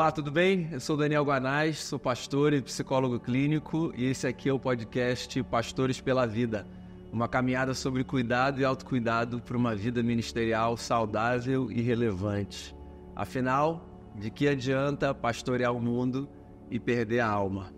Olá, tudo bem? Eu sou Daniel Guanais, sou pastor e psicólogo clínico e esse aqui é o podcast Pastores pela Vida, uma caminhada sobre cuidado e autocuidado para uma vida ministerial saudável e relevante. Afinal, de que adianta pastorear o mundo e perder a alma?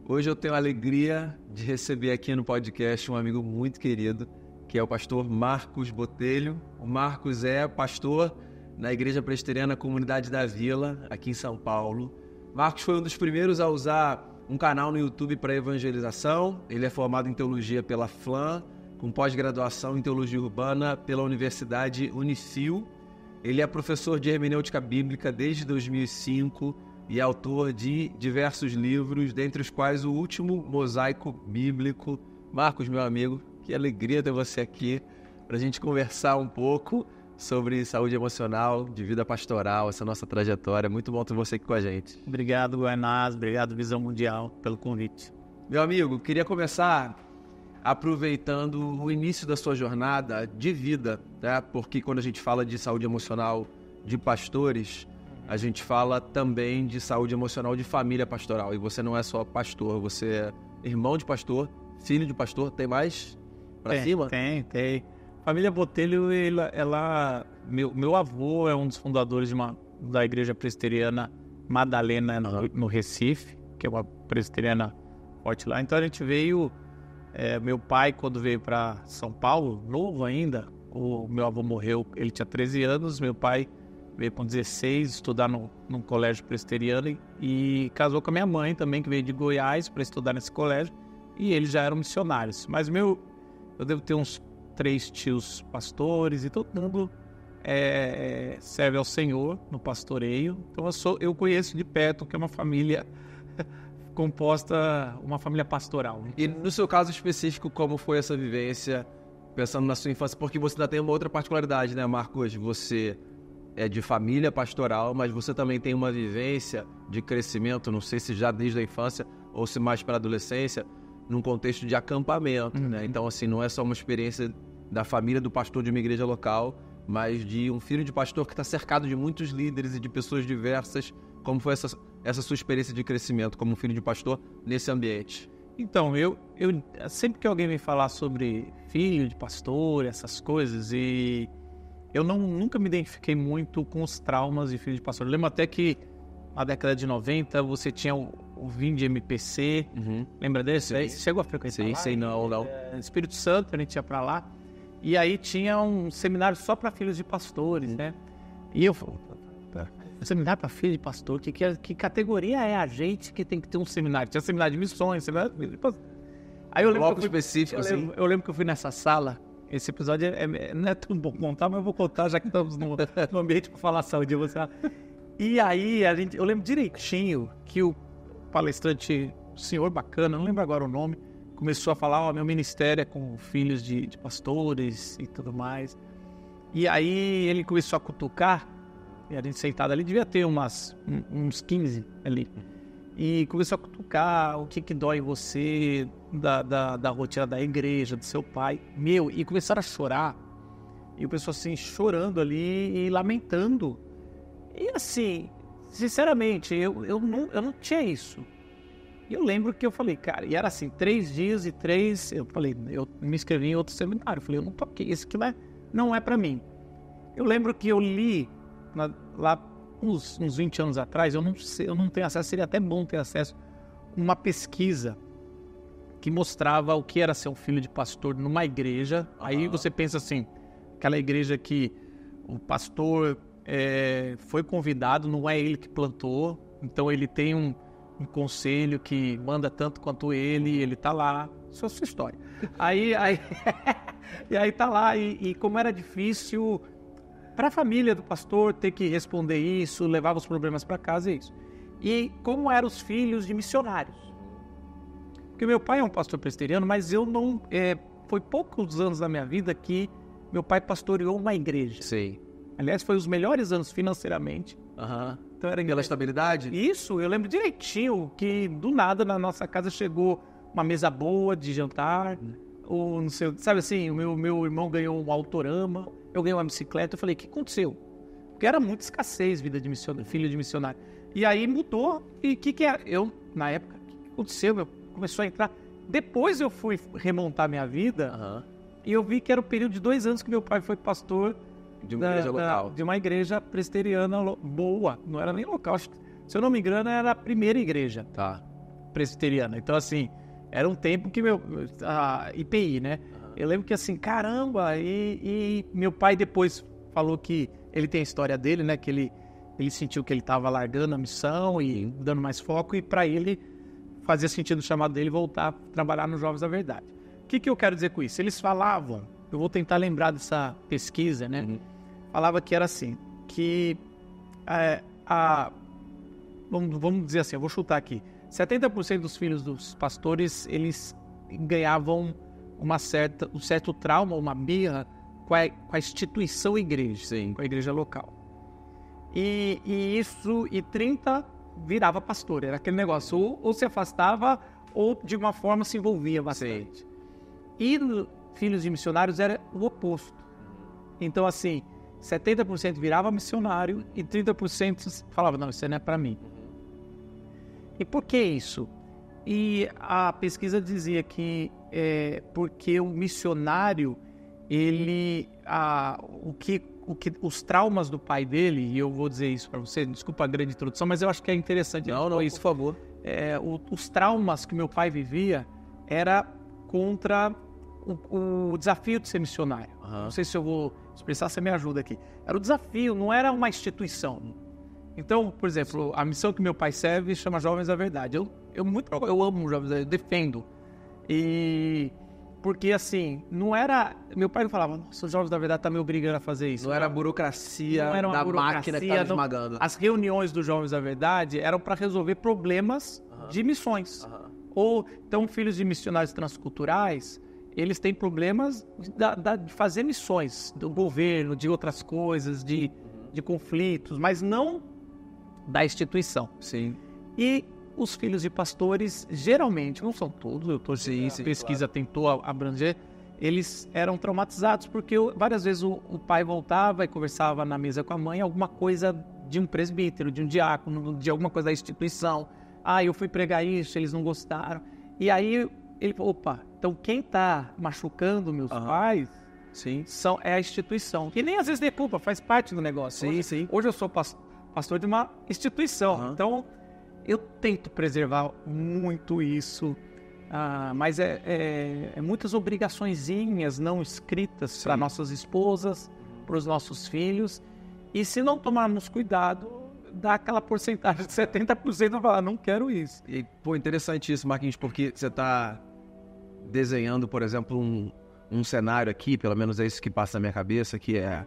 Hoje eu tenho a alegria de receber aqui no podcast um amigo muito querido, que é o pastor Marcos Botelho. O Marcos é pastor na Igreja Presbiteriana Comunidade da Vila, aqui em São Paulo. Marcos foi um dos primeiros a usar um canal no YouTube para evangelização. Ele é formado em teologia pela FLAM, com pós-graduação em teologia urbana pela Universidade Unifil. Ele é professor de hermenêutica bíblica desde 2005 e é autor de diversos livros, dentre os quais o último, Mosaico Bíblico. Marcos, meu amigo, que alegria ter você aqui para a gente conversar um pouco sobre saúde emocional, de vida pastoral, essa nossa trajetória. Muito bom ter você aqui com a gente. Obrigado, Guanás. Obrigado, Visão Mundial, pelo convite. Meu amigo, queria começar aproveitando o início da sua jornada de vida, né? Porque quando a gente fala de saúde emocional de pastores, a gente fala também de saúde emocional de família pastoral. E você não é só pastor, você é irmão de pastor, filho de pastor. Tem mais pra cima? Tem. Família Botelho, meu avô é um dos fundadores da Igreja Presbiteriana Madalena no Recife, que é uma presbiteriana forte lá. Então a gente veio, meu pai quando veio para São Paulo, novo ainda, o meu avô morreu, ele tinha 13 anos, meu pai veio com 16 estudar num colégio presbiteriano e casou com a minha mãe também, que veio de Goiás para estudar nesse colégio, e eles já eram missionários. Mas eu devo ter uns 3 tios pastores e todo mundo serve ao Senhor no pastoreio. Então eu conheço de perto que é uma família composta, uma família pastoral, né? E no seu caso específico, como foi essa vivência, pensando na sua infância? Porque você ainda tem uma outra particularidade, né, Marcos? Você é de família pastoral, mas você também tem uma vivência de crescimento, não sei se já desde a infância ou se mais para a adolescência, num contexto de acampamento, né? Então, assim, não é só uma experiência da família do pastor de uma igreja local, mas de um filho de pastor que está cercado de muitos líderes e de pessoas diversas. Como foi essa sua experiência de crescimento como filho de pastor nesse ambiente? Então, eu sempre que alguém me falar sobre filho de pastor, essas coisas, e eu nunca me identifiquei muito com os traumas de filho de pastor. Eu lembro até que na década de 90 você tinha o Vinde MPC, lembra desse? Aí, chegou a frequentar lá? Sim, não. Espírito Santo, a gente ia pra lá, e aí tinha um seminário só para filhos de pastores, né? E eu falei, um seminário para filho de pastor, que categoria é a gente que tem que ter um seminário? Tinha seminário de missões, seminário de filho de pastor. Aí eu lembro eu lembro que eu fui nessa sala. Esse episódio não é tão bom contar, mas eu vou contar, já que estamos no ambiente para falar saúde emocional. E aí, eu lembro direitinho que o palestrante, o senhor bacana, não lembro agora o nome, começou a falar, meu ministério é com filhos de pastores e tudo mais. E aí ele começou a cutucar, e a gente sentado ali, devia ter uns 15 ali. E começou a cutucar o que dói em você, da rotina da igreja, do seu pai. E começaram a chorar. E o pessoal assim, chorando ali e lamentando. E assim, sinceramente, eu não tinha isso. E eu lembro que eu falei, cara, e era assim, 3 dias e 3, eu falei, eu me inscrevi em outro seminário. Eu falei, eu não toquei, isso aqui não é pra mim. Eu lembro que eu li lá uns 20 anos atrás, eu não tenho acesso, seria até bom ter acesso, uma pesquisa que mostrava o que era ser um filho de pastor numa igreja. Aí você pensa assim, aquela igreja que o pastor foi convidado, não é ele que plantou, então ele tem um conselho que manda tanto quanto ele tá lá, isso é a sua história. E aí tá lá, e como era difícil para a família do pastor ter que responder isso, levava os problemas para casa, é isso. E como eram os filhos de missionários. Porque meu pai é um pastor presbiteriano, mas eu não... foi poucos anos da minha vida que meu pai pastoreou uma igreja. Sim. Aliás, foi os melhores anos financeiramente. Então era pela estabilidade? Isso, eu lembro direitinho que do nada na nossa casa chegou uma mesa boa de jantar, ou não sei, sabe assim, o meu irmão ganhou um Autorama, eu ganhei uma bicicleta. Eu falei, o que aconteceu? Porque era muita escassez, vida de missionário, filho de missionário. E aí mudou. E o que é? Eu, na época, o que aconteceu? Começou a entrar. Depois eu fui remontar minha vida e eu vi que era o período de 2 anos que meu pai foi pastor De uma igreja local. de uma igreja presbiteriana boa. Não era nem local. Acho que, se eu não me engano, era a primeira igreja presbiteriana. Então, assim, era um tempo que a IPI, né? Eu lembro que assim, caramba, e meu pai depois falou que ele tem a história dele, né? Que ele sentiu que ele estava largando a missão e dando mais foco, e para ele fazia sentido o chamado dele voltar a trabalhar nos Jovens da Verdade. O que eu quero dizer com isso? Eles falavam, eu vou tentar lembrar dessa pesquisa, né? Falava que era assim, que vamos dizer assim, eu vou chutar aqui, 70% dos filhos dos pastores, eles ganhavam um certo trauma, uma birra com a instituição igreja, com a igreja local. E 30 virava pastor, era aquele negócio, ou se afastava, ou de uma forma se envolvia bastante. Sim. E filhos de missionários era o oposto. Então, assim, 70% virava missionário e 30% falava, não, isso não é para mim. E por que isso? E a pesquisa dizia que porque o missionário, os traumas do pai dele, e eu vou dizer isso para você, desculpa a grande introdução, mas eu acho que é interessante. Não, isso, por favor. Os traumas que meu pai vivia era contra o desafio de ser missionário. Não sei se eu vou expressar, você me ajuda aqui. Era o desafio, não era uma instituição. Então, por exemplo, a missão que meu pai serve chama Jovens da Verdade. Eu amo Jovens da Verdade, eu defendo. E porque assim, não era... Meu pai não falava, nossa, os Jovens da Verdade tá me obrigando a fazer isso. Não era a burocracia da máquina que estava esmagando. As reuniões dos Jovens da Verdade eram para resolver problemas de missões. Ou, então, filhos de missionários transculturais, eles têm problemas de fazer missões, do governo, de outras coisas, de conflitos, mas não da instituição. Sim. E os filhos de pastores, geralmente, não são todos, a pesquisa tentou abranger, eles eram traumatizados porque várias vezes o pai voltava e conversava na mesa com a mãe alguma coisa de um presbítero, de um diácono, de alguma coisa da instituição. Eu fui pregar isso, eles não gostaram. E aí ele falou, opa, então quem está machucando meus pais é a instituição. E nem às vezes tem culpa, faz parte do negócio. Hoje eu sou pastor de uma instituição, então eu tento preservar muito isso, mas muitas obrigaçõezinhas não escritas para nossas esposas, para os nossos filhos, e se não tomarmos cuidado, dá aquela porcentagem de 70% vai falar, não quero isso. E, interessante isso, Marquinhos, porque você está desenhando, por exemplo, um cenário aqui, pelo menos é isso que passa na minha cabeça, que é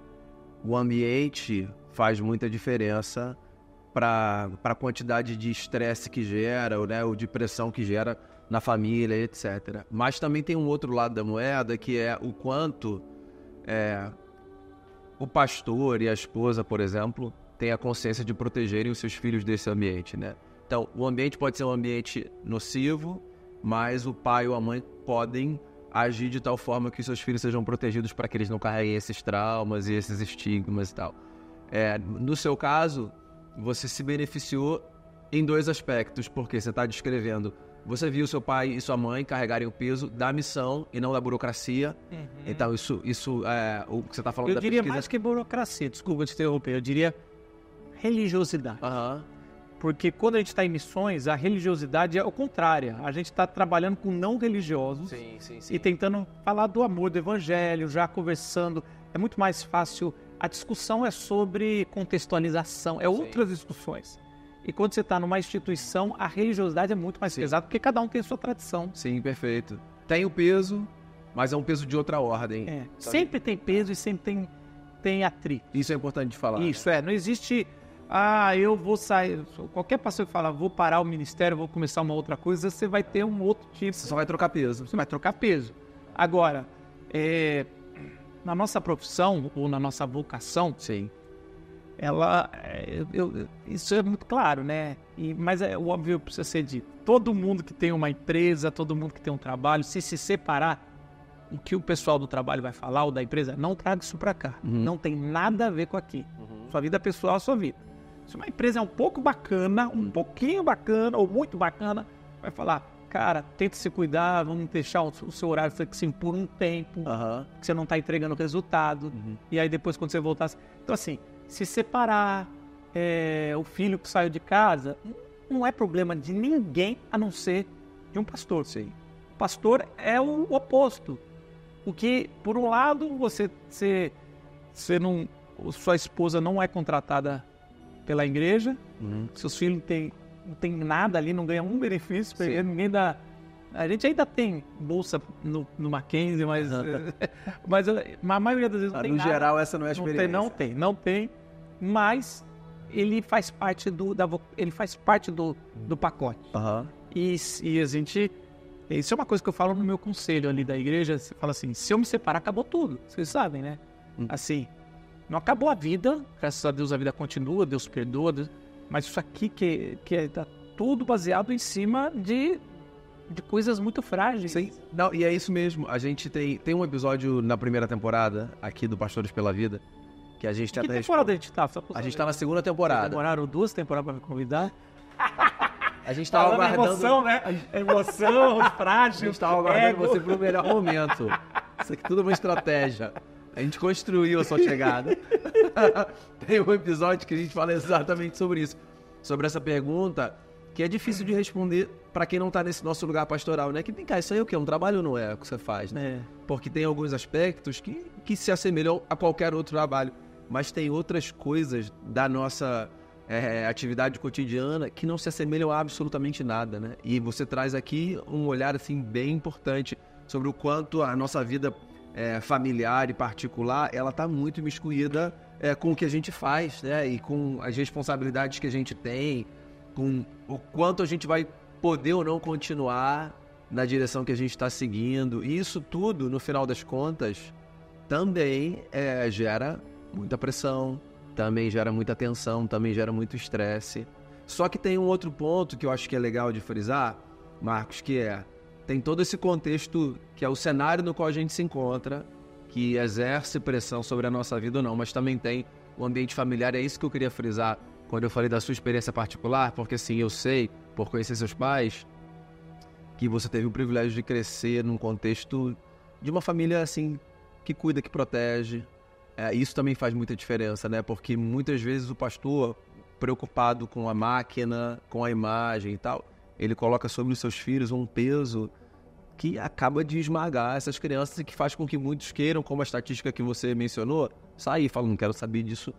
o ambiente faz muita diferença para a quantidade de estresse que gera, né, ou de pressão que gera na família, etc. Mas também tem um outro lado da moeda, que é o quanto o pastor e a esposa, por exemplo, têm a consciência de protegerem os seus filhos desse ambiente, né? Então, o ambiente pode ser um ambiente nocivo, mas o pai ou a mãe podem agir de tal forma que os seus filhos sejam protegidos para que eles não carreguem esses traumas e esses estigmas e tal. No seu caso, você se beneficiou em 2 aspectos, porque você está descrevendo, você viu seu pai e sua mãe carregarem o peso da missão e não da burocracia. Então isso é o que você está falando da pesquisa. Eu diria mais que burocracia, desculpa te interromper, eu diria religiosidade. Porque quando a gente está em missões, a religiosidade é o contrário. A gente está trabalhando com não religiosos e tentando falar do amor, do evangelho, já conversando. É muito mais fácil. A discussão é sobre contextualização, outras discussões. E quando você está numa instituição, a religiosidade é muito mais pesada, porque cada um tem a sua tradição. Sim, perfeito. Tem o peso, mas é um peso de outra ordem. Sempre tem peso e sempre tem atrito. Isso é importante de falar. Isso, não existe... eu vou sair... Qualquer pastor que fala, vou parar o ministério, vou começar uma outra coisa, você vai ter um outro tipo. Você só vai trocar peso. Você vai trocar peso. Agora, na nossa profissão, ou na nossa vocação, isso é muito claro, né? Mas o óbvio precisa ser dito. Todo mundo que tem uma empresa, todo mundo que tem um trabalho, se separar, o que o pessoal do trabalho vai falar, ou da empresa, não traga isso para cá. Não tem nada a ver com aqui. Sua vida pessoal é a sua vida. Se uma empresa é um pouco bacana, um pouquinho bacana ou muito bacana, vai falar, cara, tenta se cuidar, vamos deixar o seu horário flexível por um tempo, que você não está entregando resultado. E aí depois quando você voltar... Então assim, se separar, o filho que saiu de casa, não é problema de ninguém a não ser de um pastor. Sim. O pastor é o oposto. O que, por um lado, você não... Sua esposa não é contratada pela igreja, seus filhos não tem nada ali, não ganham um benefício, ninguém dá... A gente ainda tem bolsa no Mackenzie, mas a maioria das vezes não tem nada. No geral, essa não é a experiência. Não tem, mas ele faz parte do pacote. E a gente... Isso é uma coisa que eu falo no meu conselho ali da igreja, você fala assim, se eu me separar, acabou tudo. Vocês sabem, né? Assim, não acabou a vida, graças a Deus a vida continua, Deus perdoa, mas isso aqui que tá tudo baseado em cima de coisas muito frágeis. Sim. Não, e é isso mesmo. A gente tem um episódio na primeira temporada aqui do Pastores pela Vida que a gente tenta... Que temporada a gente tá? A gente tá na segunda temporada. Demoraram 2 temporadas pra me convidar. A gente tava aguardando... emoção, né? Emoção, frágil. A gente tava aguardando você pro melhor momento. Isso aqui tudo é uma estratégia. A gente construiu a sua chegada. Tem um episódio que a gente fala exatamente sobre isso. Sobre essa pergunta que é difícil de responder para quem não tá nesse nosso lugar pastoral, né? Que vem cá, isso aí é o quê? Um trabalho não é o que você faz, né? Porque tem alguns aspectos que se assemelham a qualquer outro trabalho. Mas tem outras coisas da nossa atividade cotidiana que não se assemelham a absolutamente nada, né? E você traz aqui um olhar, assim, bem importante sobre o quanto a nossa vida familiar e particular, ela tá muito imiscuída com o que a gente faz, né? E com as responsabilidades que a gente tem, com o quanto a gente vai poder ou não continuar na direção que a gente está seguindo. E isso tudo, no final das contas, também gera muita pressão, também gera muita tensão, também gera muito estresse. Só que tem um outro ponto que eu acho que é legal de frisar, Marcos, que tem todo esse contexto que é o cenário no qual a gente se encontra, que exerce pressão sobre a nossa vida ou não, mas também tem o ambiente familiar. É isso que eu queria frisar quando eu falei da sua experiência particular, porque assim, eu sei, por conhecer seus pais, que você teve o privilégio de crescer num contexto de uma família assim, que cuida, que protege. Isso também faz muita diferença, né? Porque muitas vezes o pastor, preocupado com a máquina, com a imagem e tal, ele coloca sobre os seus filhos um peso que acaba de esmagar essas crianças e que faz com que muitos queiram, como a estatística que você mencionou, sair e falar, não quero saber disso,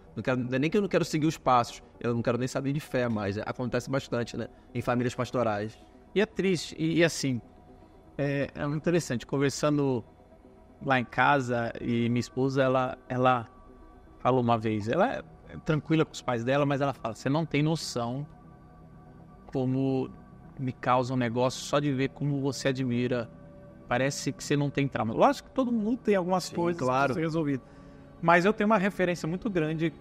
nem que eu não quero seguir os passos, eu não quero nem saber de fé mais. Acontece bastante, né? Em famílias pastorais. E é triste, e assim, é muito interessante, conversando lá em casa, e minha esposa, ela falou uma vez, ela é tranquila com os pais dela, mas ela fala, você não tem noção como me causa um negócio só de ver como você admira, parece que você não tem trauma. Lógico que todo mundo tem algumas coisas claro, que ser resolvidas, mas eu tenho uma referência muito grande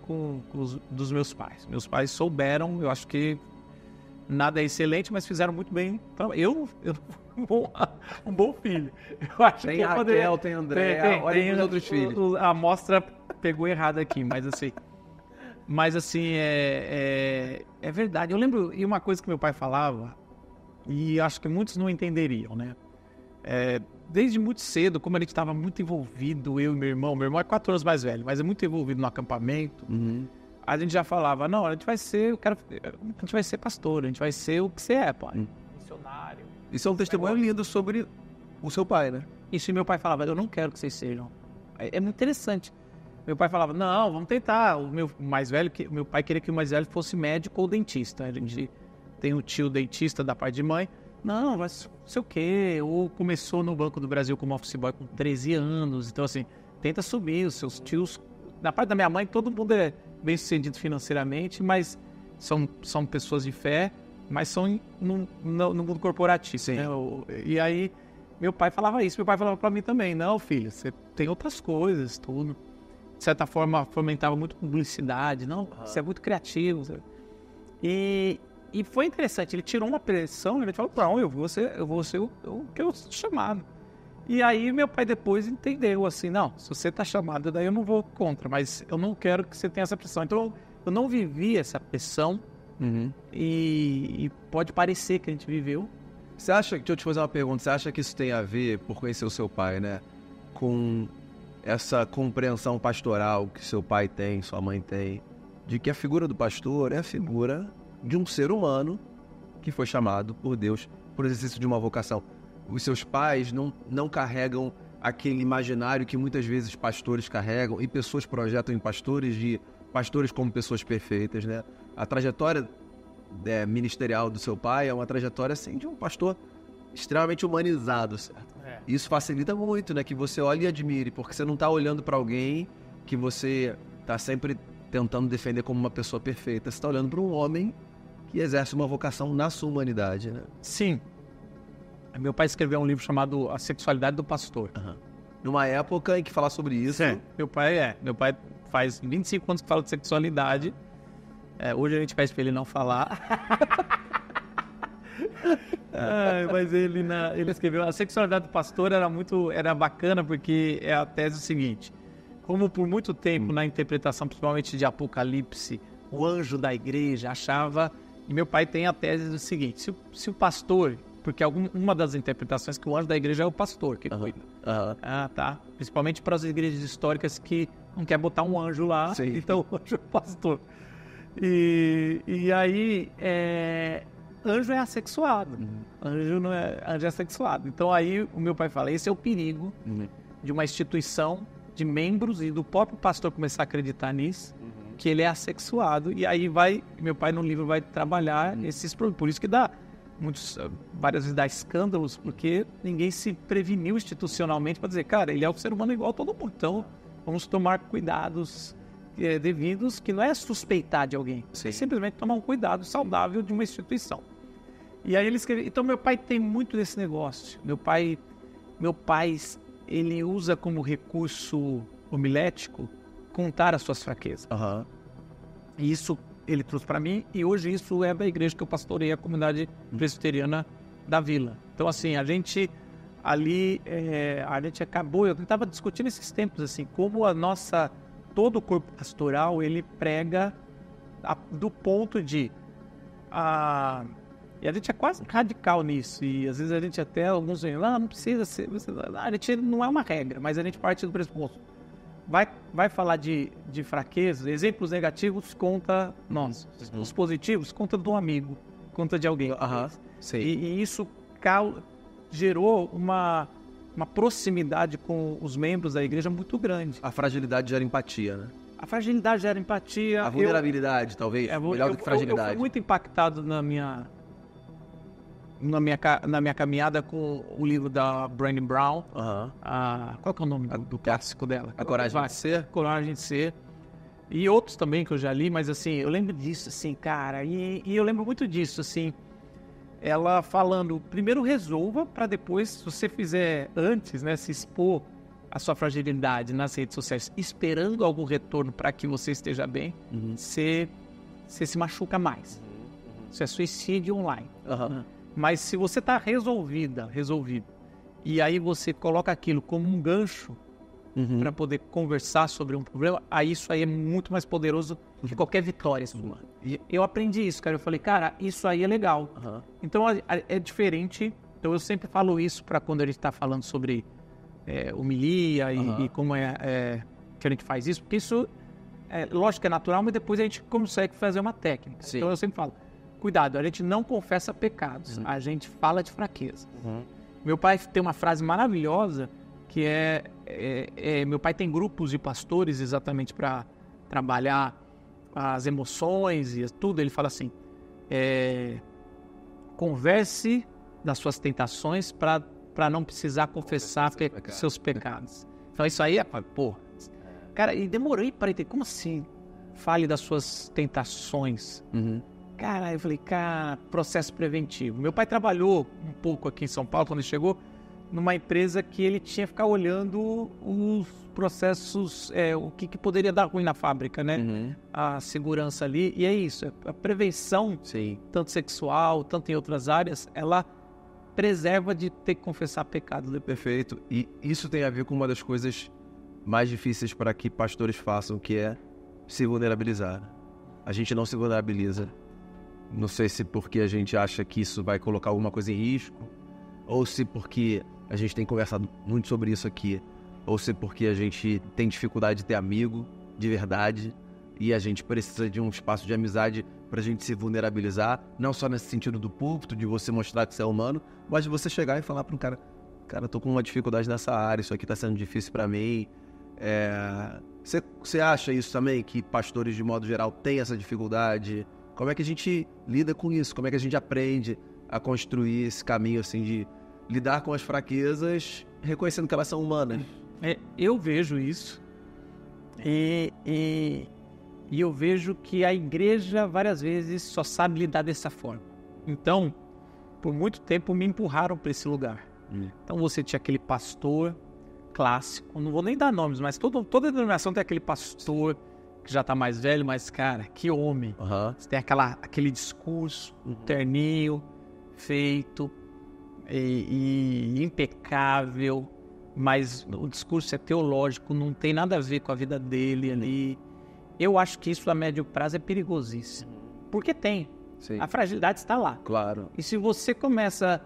dos meus pais. Meus pais souberam, eu acho que nada é excelente, mas fizeram muito bem. Eu um bom filho. Eu acho tem que Raquel, tem André, olha os outros filhos. A amostra pegou errado aqui, mas assim, é verdade. Eu lembro, e uma coisa que meu pai falava, e acho que muitos não entenderiam, né? Desde muito cedo, como a gente estava muito envolvido, eu e meu irmão é 4 anos mais velho, mas é muito envolvido no acampamento, a gente já falava, não, a gente vai ser pastor, a gente vai ser o que você é, pai. Missionário. Isso é um testemunho lindo sobre o seu pai, né? Isso, e meu pai falava, eu não quero que vocês sejam. É muito interessante. Meu pai falava, não, vamos tentar. O meu pai queria que o mais velho fosse médico ou dentista. A gente tem um tio dentista da parte de mãe. Não, vai ser o quê? Ou começou no Banco do Brasil como office boy com 13 anos. Então, assim, tenta subir. Os seus tios... Na parte da minha mãe, todo mundo é bem sucedido financeiramente, mas são pessoas de fé, mas são no mundo corporativo. Sim. Né? E aí, meu pai falava isso. Meu pai falava pra mim também, não, filho, você tem outras coisas, tudo. De certa forma, fomentava muito publicidade. Não, você é muito criativo. Sabe? E foi interessante. Ele tirou uma pressão, ele falou, não, eu vou ser o que eu sou chamado. E aí, meu pai depois entendeu, assim, não, se você tá chamado, daí eu não vou contra, mas eu não quero que você tenha essa pressão. Então, eu não vivi essa pressão e pode parecer que a gente viveu. Você acha, deixa eu te fazer uma pergunta, você acha que isso tem a ver, por conhecer o seu pai, né, com essa compreensão pastoral que seu pai tem, sua mãe tem, de que a figura do pastor é a figura de um ser humano que foi chamado por Deus por exercício de uma vocação? Os seus pais não carregam aquele imaginário que muitas vezes pastores carregam, e pessoas projetam em pastores como pessoas perfeitas, né? A trajetória ministerial do seu pai é uma trajetória assim de um pastor extremamente humanizado, certo? Isso facilita muito, né? Que você olhe e admire, porque você não está olhando para alguém que você está sempre tentando defender como uma pessoa perfeita. Você está olhando para um homem que exerce uma vocação na sua humanidade, né? Sim. Meu pai escreveu um livro chamado A Sexualidade do Pastor. Numa época em que falar sobre isso... Meu pai faz 25 anos que fala de sexualidade. Hoje a gente pede pra ele não falar. Mas ele escreveu... A Sexualidade do Pastor era bacana, porque é a tese seguinte. Como por muito tempo, na interpretação, principalmente de Apocalipse, o anjo da igreja achava... E meu pai tem a tese do seguinte: se o pastor... Porque uma das interpretações é que o anjo da igreja é o pastor que cuida. Tá. Principalmente para as igrejas históricas que não quer botar um anjo lá, então o anjo é o pastor. E aí, anjo é assexuado. Anjo é assexuado. Então aí o meu pai fala, esse é o perigo de uma instituição, de membros e do próprio pastor começar a acreditar nisso, que ele é assexuado. E aí meu pai no livro vai trabalhar esses problemas. Por isso que várias vezes dá escândalos, porque ninguém se preveniu institucionalmente para dizer, cara, ele é um ser humano igual a todo mundo, então vamos tomar cuidados devidos, que não é suspeitar de alguém, é simplesmente tomar um cuidado saudável de uma instituição. E aí ele escreve, então meu pai tem muito desse negócio. Meu pai ele usa como recurso homilético contar as suas fraquezas. E isso ele trouxe para mim, e hoje isso é da igreja que eu pastorei, a comunidade presbiteriana da Vila. Então, assim, a gente acabou, eu estava discutindo esses tempos, assim, como todo o corpo pastoral, ele prega do ponto de... e a gente é quase radical nisso, e às vezes a gente até, alguns dizem, não precisa ser, a gente não é uma regra, mas a gente parte do pressuposto. Vai falar de fraquezas, exemplos negativos conta nós. Os positivos conta do amigo, conta de alguém. E isso gerou uma proximidade com os membros da igreja muito grande. A fragilidade gera empatia, né? A fragilidade gera empatia. A vulnerabilidade, talvez, melhor do que fragilidade. Eu fui muito impactado na minha caminhada com o livro da Brené Brown. Qual que é o nome do clássico dela? A Coragem de Ser. Coragem de Ser. E outros também que eu já li, mas assim, eu lembro disso, assim, cara. E eu lembro muito disso, assim. Ela falando, primeiro resolva, para depois, se você fizer antes, né, se expor a sua fragilidade nas redes sociais, esperando algum retorno para que você esteja bem, você se machuca mais. Isso é suicídio online. Mas se você está resolvido, e aí você coloca aquilo como um gancho para poder conversar sobre um problema, aí isso aí é muito mais poderoso que qualquer vitória sua. E eu aprendi isso, cara. Eu falei, cara, isso aí é legal. Então é diferente. Então eu sempre falo isso para quando a gente está falando sobre homilia e como que a gente faz isso, porque isso, lógico que é natural, mas depois a gente consegue fazer uma técnica. Então eu sempre falo, cuidado, a gente não confessa pecados, a gente fala de fraqueza. Meu pai tem uma frase maravilhosa que meu pai tem grupos de pastores exatamente para trabalhar as emoções e tudo. Ele fala assim, converse das suas tentações para não precisar confessar seus pecados. Então isso aí cara, e demorei para entender, como assim fale das suas tentações? Cara, eu falei, processo preventivo. Meu pai trabalhou um pouco aqui em São Paulo, quando ele chegou, numa empresa que ele tinha que ficar olhando os processos, o que poderia dar ruim na fábrica, né? A segurança ali, e é isso, a prevenção, tanto sexual, tanto em outras áreas, ela preserva de ter que confessar pecado. Perfeito, e isso tem a ver com uma das coisas mais difíceis para que pastores façam, que é se vulnerabilizar. a gente não se vulnerabiliza. Não sei se porque a gente acha que isso vai colocar alguma coisa em risco, ou se porque a gente tem conversado muito sobre isso aqui, ou se porque a gente tem dificuldade de ter amigo de verdade e a gente precisa de um espaço de amizade pra gente se vulnerabilizar, não só nesse sentido do púlpito, de você mostrar que você é humano, mas de você chegar e falar para um cara, tô com uma dificuldade nessa área, isso aqui tá sendo difícil para mim. Você acha isso também, que pastores de modo geral têm essa dificuldade? Como é que a gente lida com isso? Como é que a gente aprende a construir esse caminho assim de lidar com as fraquezas, reconhecendo que elas são humanas? Eu vejo isso e eu vejo que a igreja várias vezes só sabe lidar dessa forma. Então, por muito tempo me empurraram para esse lugar. Então você tinha aquele pastor clássico, não vou nem dar nomes, mas toda denominação tem aquele pastor que já tá mais velho, mas cara, que homem. Você tem aquele discurso, terninho, feito e impecável, mas o discurso é teológico, não tem nada a ver com a vida dele ali. Eu acho que isso a médio prazo é perigosíssimo. Porque tem. Sim. A fragilidade está lá. Claro. E se você começa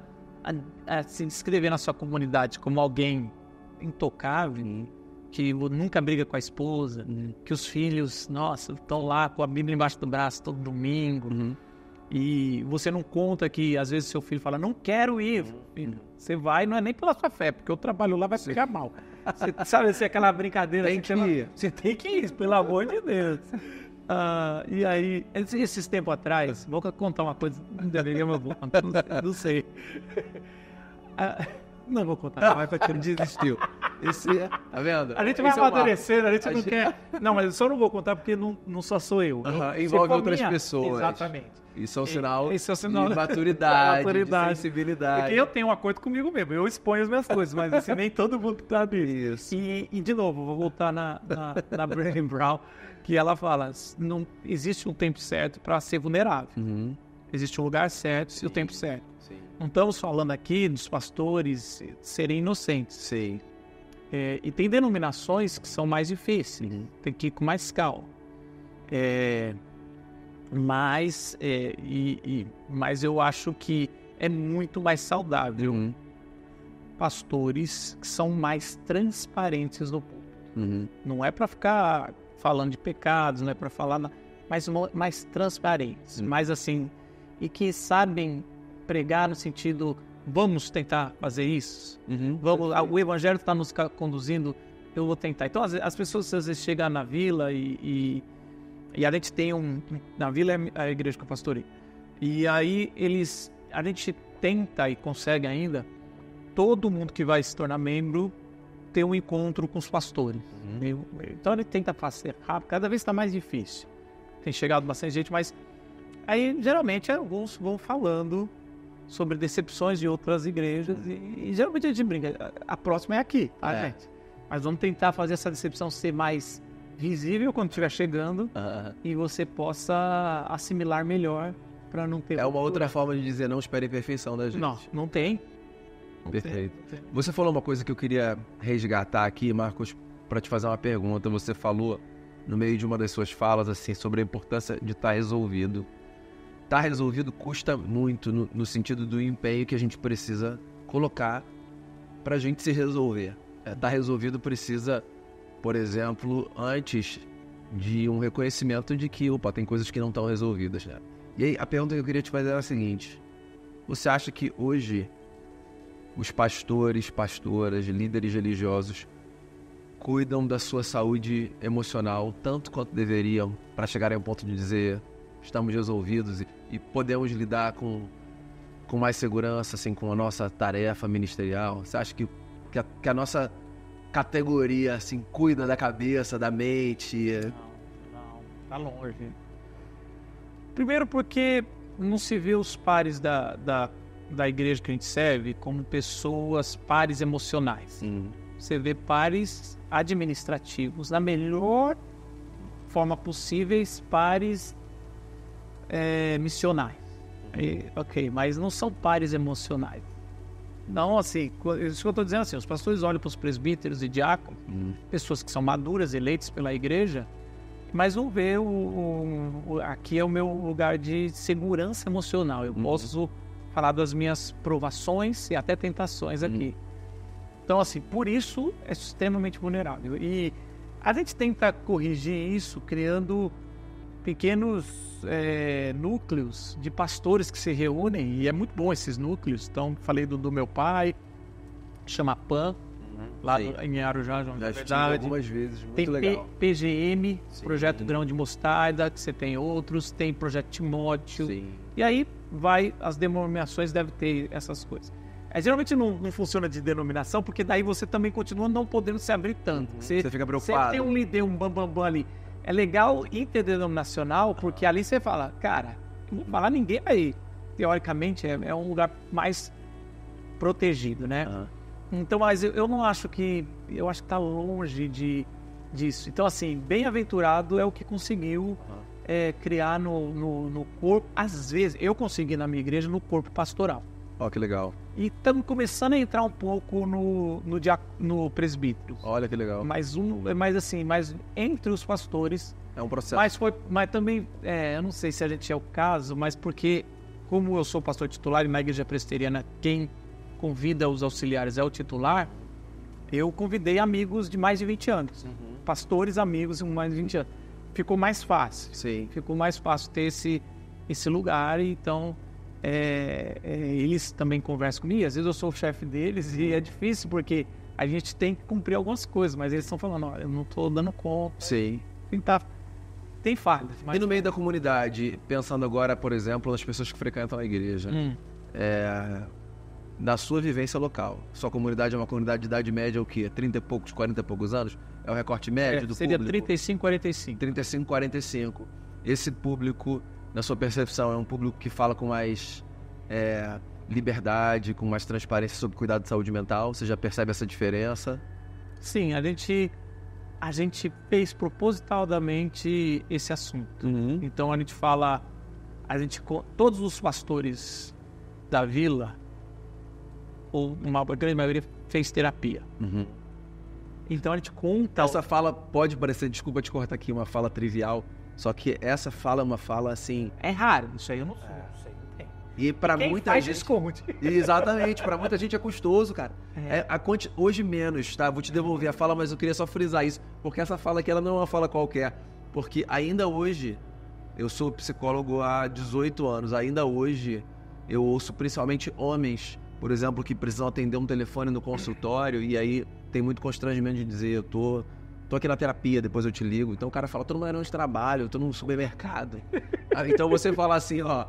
a se descrever na sua comunidade como alguém intocável, que nunca briga com a esposa, que os filhos, nossa, estão lá com a Bíblia embaixo do braço todo domingo, e você não conta que às vezes seu filho fala, não quero ir, filho. Você vai, não é nem pela sua fé, porque o trabalho lá vai ficar mal. Você sabe assim, aquela brincadeira, tem que ir. Você tem que ir, pelo amor de Deus. E aí, esses tempos atrás, vou contar uma coisa, não deveria, mas vou contar, não sei. Não vou contar, mas porque ele desistiu. Tá vendo? A gente vai amadurecendo, a gente não quer. Não, mas eu só não vou contar porque não só sou eu. Envolve outras pessoas. Exatamente. Isso é um sinal, esse é um sinal de maturidade, de sensibilidade. Porque eu tenho um acordo comigo mesmo, eu exponho as minhas coisas, mas assim, nem todo mundo tá nisso. E de novo, vou voltar na Brené Brown, que ela fala, não existe um tempo certo para ser vulnerável. Existe um lugar certo e o tempo certo. Sim. Não estamos falando aqui dos pastores serem inocentes. Sim. E tem denominações que são mais difíceis. Tem que ir com mais calma. Mas eu acho que é muito mais saudável pastores que são mais transparentes no púlpito. Não é para ficar falando de pecados, não é para falar, mas mais transparentes, mais assim, e que sabem pregar no sentido, vamos tentar fazer isso, o evangelho está nos conduzindo, eu vou tentar. Então as pessoas às vezes chegam na vila e a gente tem na vila é a igreja que eu pastorei, e aí a gente tenta e consegue ainda, todo mundo que vai se tornar membro ter um encontro com os pastores. Então a gente tenta fazer rápido, cada vez está mais difícil. Tem chegado bastante gente, mas aí geralmente alguns vão falando sobre decepções de outras igrejas e geralmente a gente brinca, a próxima é aqui, tá, gente? Mas vamos tentar fazer essa decepção ser mais visível quando estiver chegando e você possa assimilar melhor para não ter... É uma outra forma de dizer não espere perfeição da gente. Não tem. Perfeito. Você falou uma coisa que eu queria resgatar aqui, Marcos, para te fazer uma pergunta. Você falou, no meio de uma das suas falas, assim, sobre a importância de estar resolvido. Estar resolvido custa muito no sentido do empenho que a gente precisa colocar para a gente se resolver. Estar resolvido precisa, por exemplo, antes de um reconhecimento de que, tem coisas que não estão resolvidas, né? E aí, a pergunta que eu queria te fazer é a seguinte. Você acha que hoje os pastores, pastoras, líderes religiosos cuidam da sua saúde emocional tanto quanto deveriam para chegarem ao ponto de dizer estamos resolvidos e podemos lidar com mais segurança assim, com a nossa tarefa ministerial? Você acha que a nossa categoria assim, cuida da cabeça, da mente? Não, tá longe. Primeiro porque não se vê os pares da igreja que a gente serve como pessoas, pares emocionais. Você vê pares administrativos, na melhor forma possíveis, pares missionais. Mas não são pares emocionais. Não, assim, isso que eu estou dizendo assim, os pastores olham para os presbíteros e diáconos, pessoas que são maduras, eleitas pela igreja, mas não vê aqui é o meu lugar de segurança emocional. Eu posso falar das minhas provações e até tentações aqui. Então, assim, por isso é extremamente vulnerável. E a gente tenta corrigir isso criando pequenos núcleos de pastores que se reúnem, e é muito bom esses núcleos. Então, falei do meu pai, chama PAN, lá em Arujá, na verdade. Algumas vezes, muito tem legal. PGM, Projeto Grão de Mostarda, que você tem outros, tem Projeto Timóteo. Sim. E aí as denominações devem ter essas coisas. Geralmente não funciona de denominação, porque daí você também continua não podendo se abrir tanto. Você fica preocupado. Você tem um líder, um bambambam ali. É legal interdenominacional, porque ali você fala, cara, não vou falar, ninguém vai. Teoricamente, é um lugar mais protegido, né? Então, mas eu não acho que... Eu acho que está longe disso. Então, assim, bem-aventurado é o que conseguiu criar no corpo. Às vezes, eu consegui na minha igreja no corpo pastoral. Ó, que legal. E estamos começando a entrar um pouco no presbítero. Olha que legal. Mas entre os pastores... É um processo. Mas também, eu não sei se a gente é o caso, mas porque, como eu sou pastor titular e na igreja presbiteriana, quem convida os auxiliares é o titular, eu convidei amigos de mais de 20 anos. Pastores, amigos de mais de 20 anos. Ficou mais fácil. Sim. Ficou mais fácil ter esse lugar, então... eles também conversam comigo, às vezes eu sou o chefe deles e é difícil porque a gente tem que cumprir algumas coisas, mas eles estão falando, olha, eu não estou dando conta. Sim. Tem falhas. E no meio da comunidade, pensando agora, por exemplo, nas pessoas que frequentam a igreja, na sua vivência local, sua comunidade é uma comunidade de idade média o quê? 30 e poucos, 40 e poucos anos? É o recorte médio do seria público? 35, 45. 35, 45. Esse público, na sua percepção, é um público que fala com mais liberdade, com mais transparência sobre cuidado de saúde mental? Você já percebe essa diferença? Sim, a gente fez propositalmente esse assunto. Então a gente fala, todos os pastores da vila, ou uma grande maioria, fez terapia. Então a gente conta... Essa fala pode parecer, desculpa te cortar aqui, uma fala trivial, só que essa fala é uma fala assim... É raro, isso aí eu não sei, não tem. E pra muita gente... esconde. Exatamente, pra muita gente é custoso, cara. Hoje menos, tá? Vou te devolver a fala, mas eu queria só frisar isso, porque essa fala aqui, ela não é uma fala qualquer. Porque ainda hoje, eu sou psicólogo há 18 anos, ainda hoje eu ouço principalmente homens, por exemplo, que precisam atender um telefone no consultório e aí tem muito constrangimento de dizer, eu tô aqui na terapia, depois eu te ligo. Então o cara fala, tô numa reunião de trabalho, eu tô num supermercado. Então você fala assim, ó,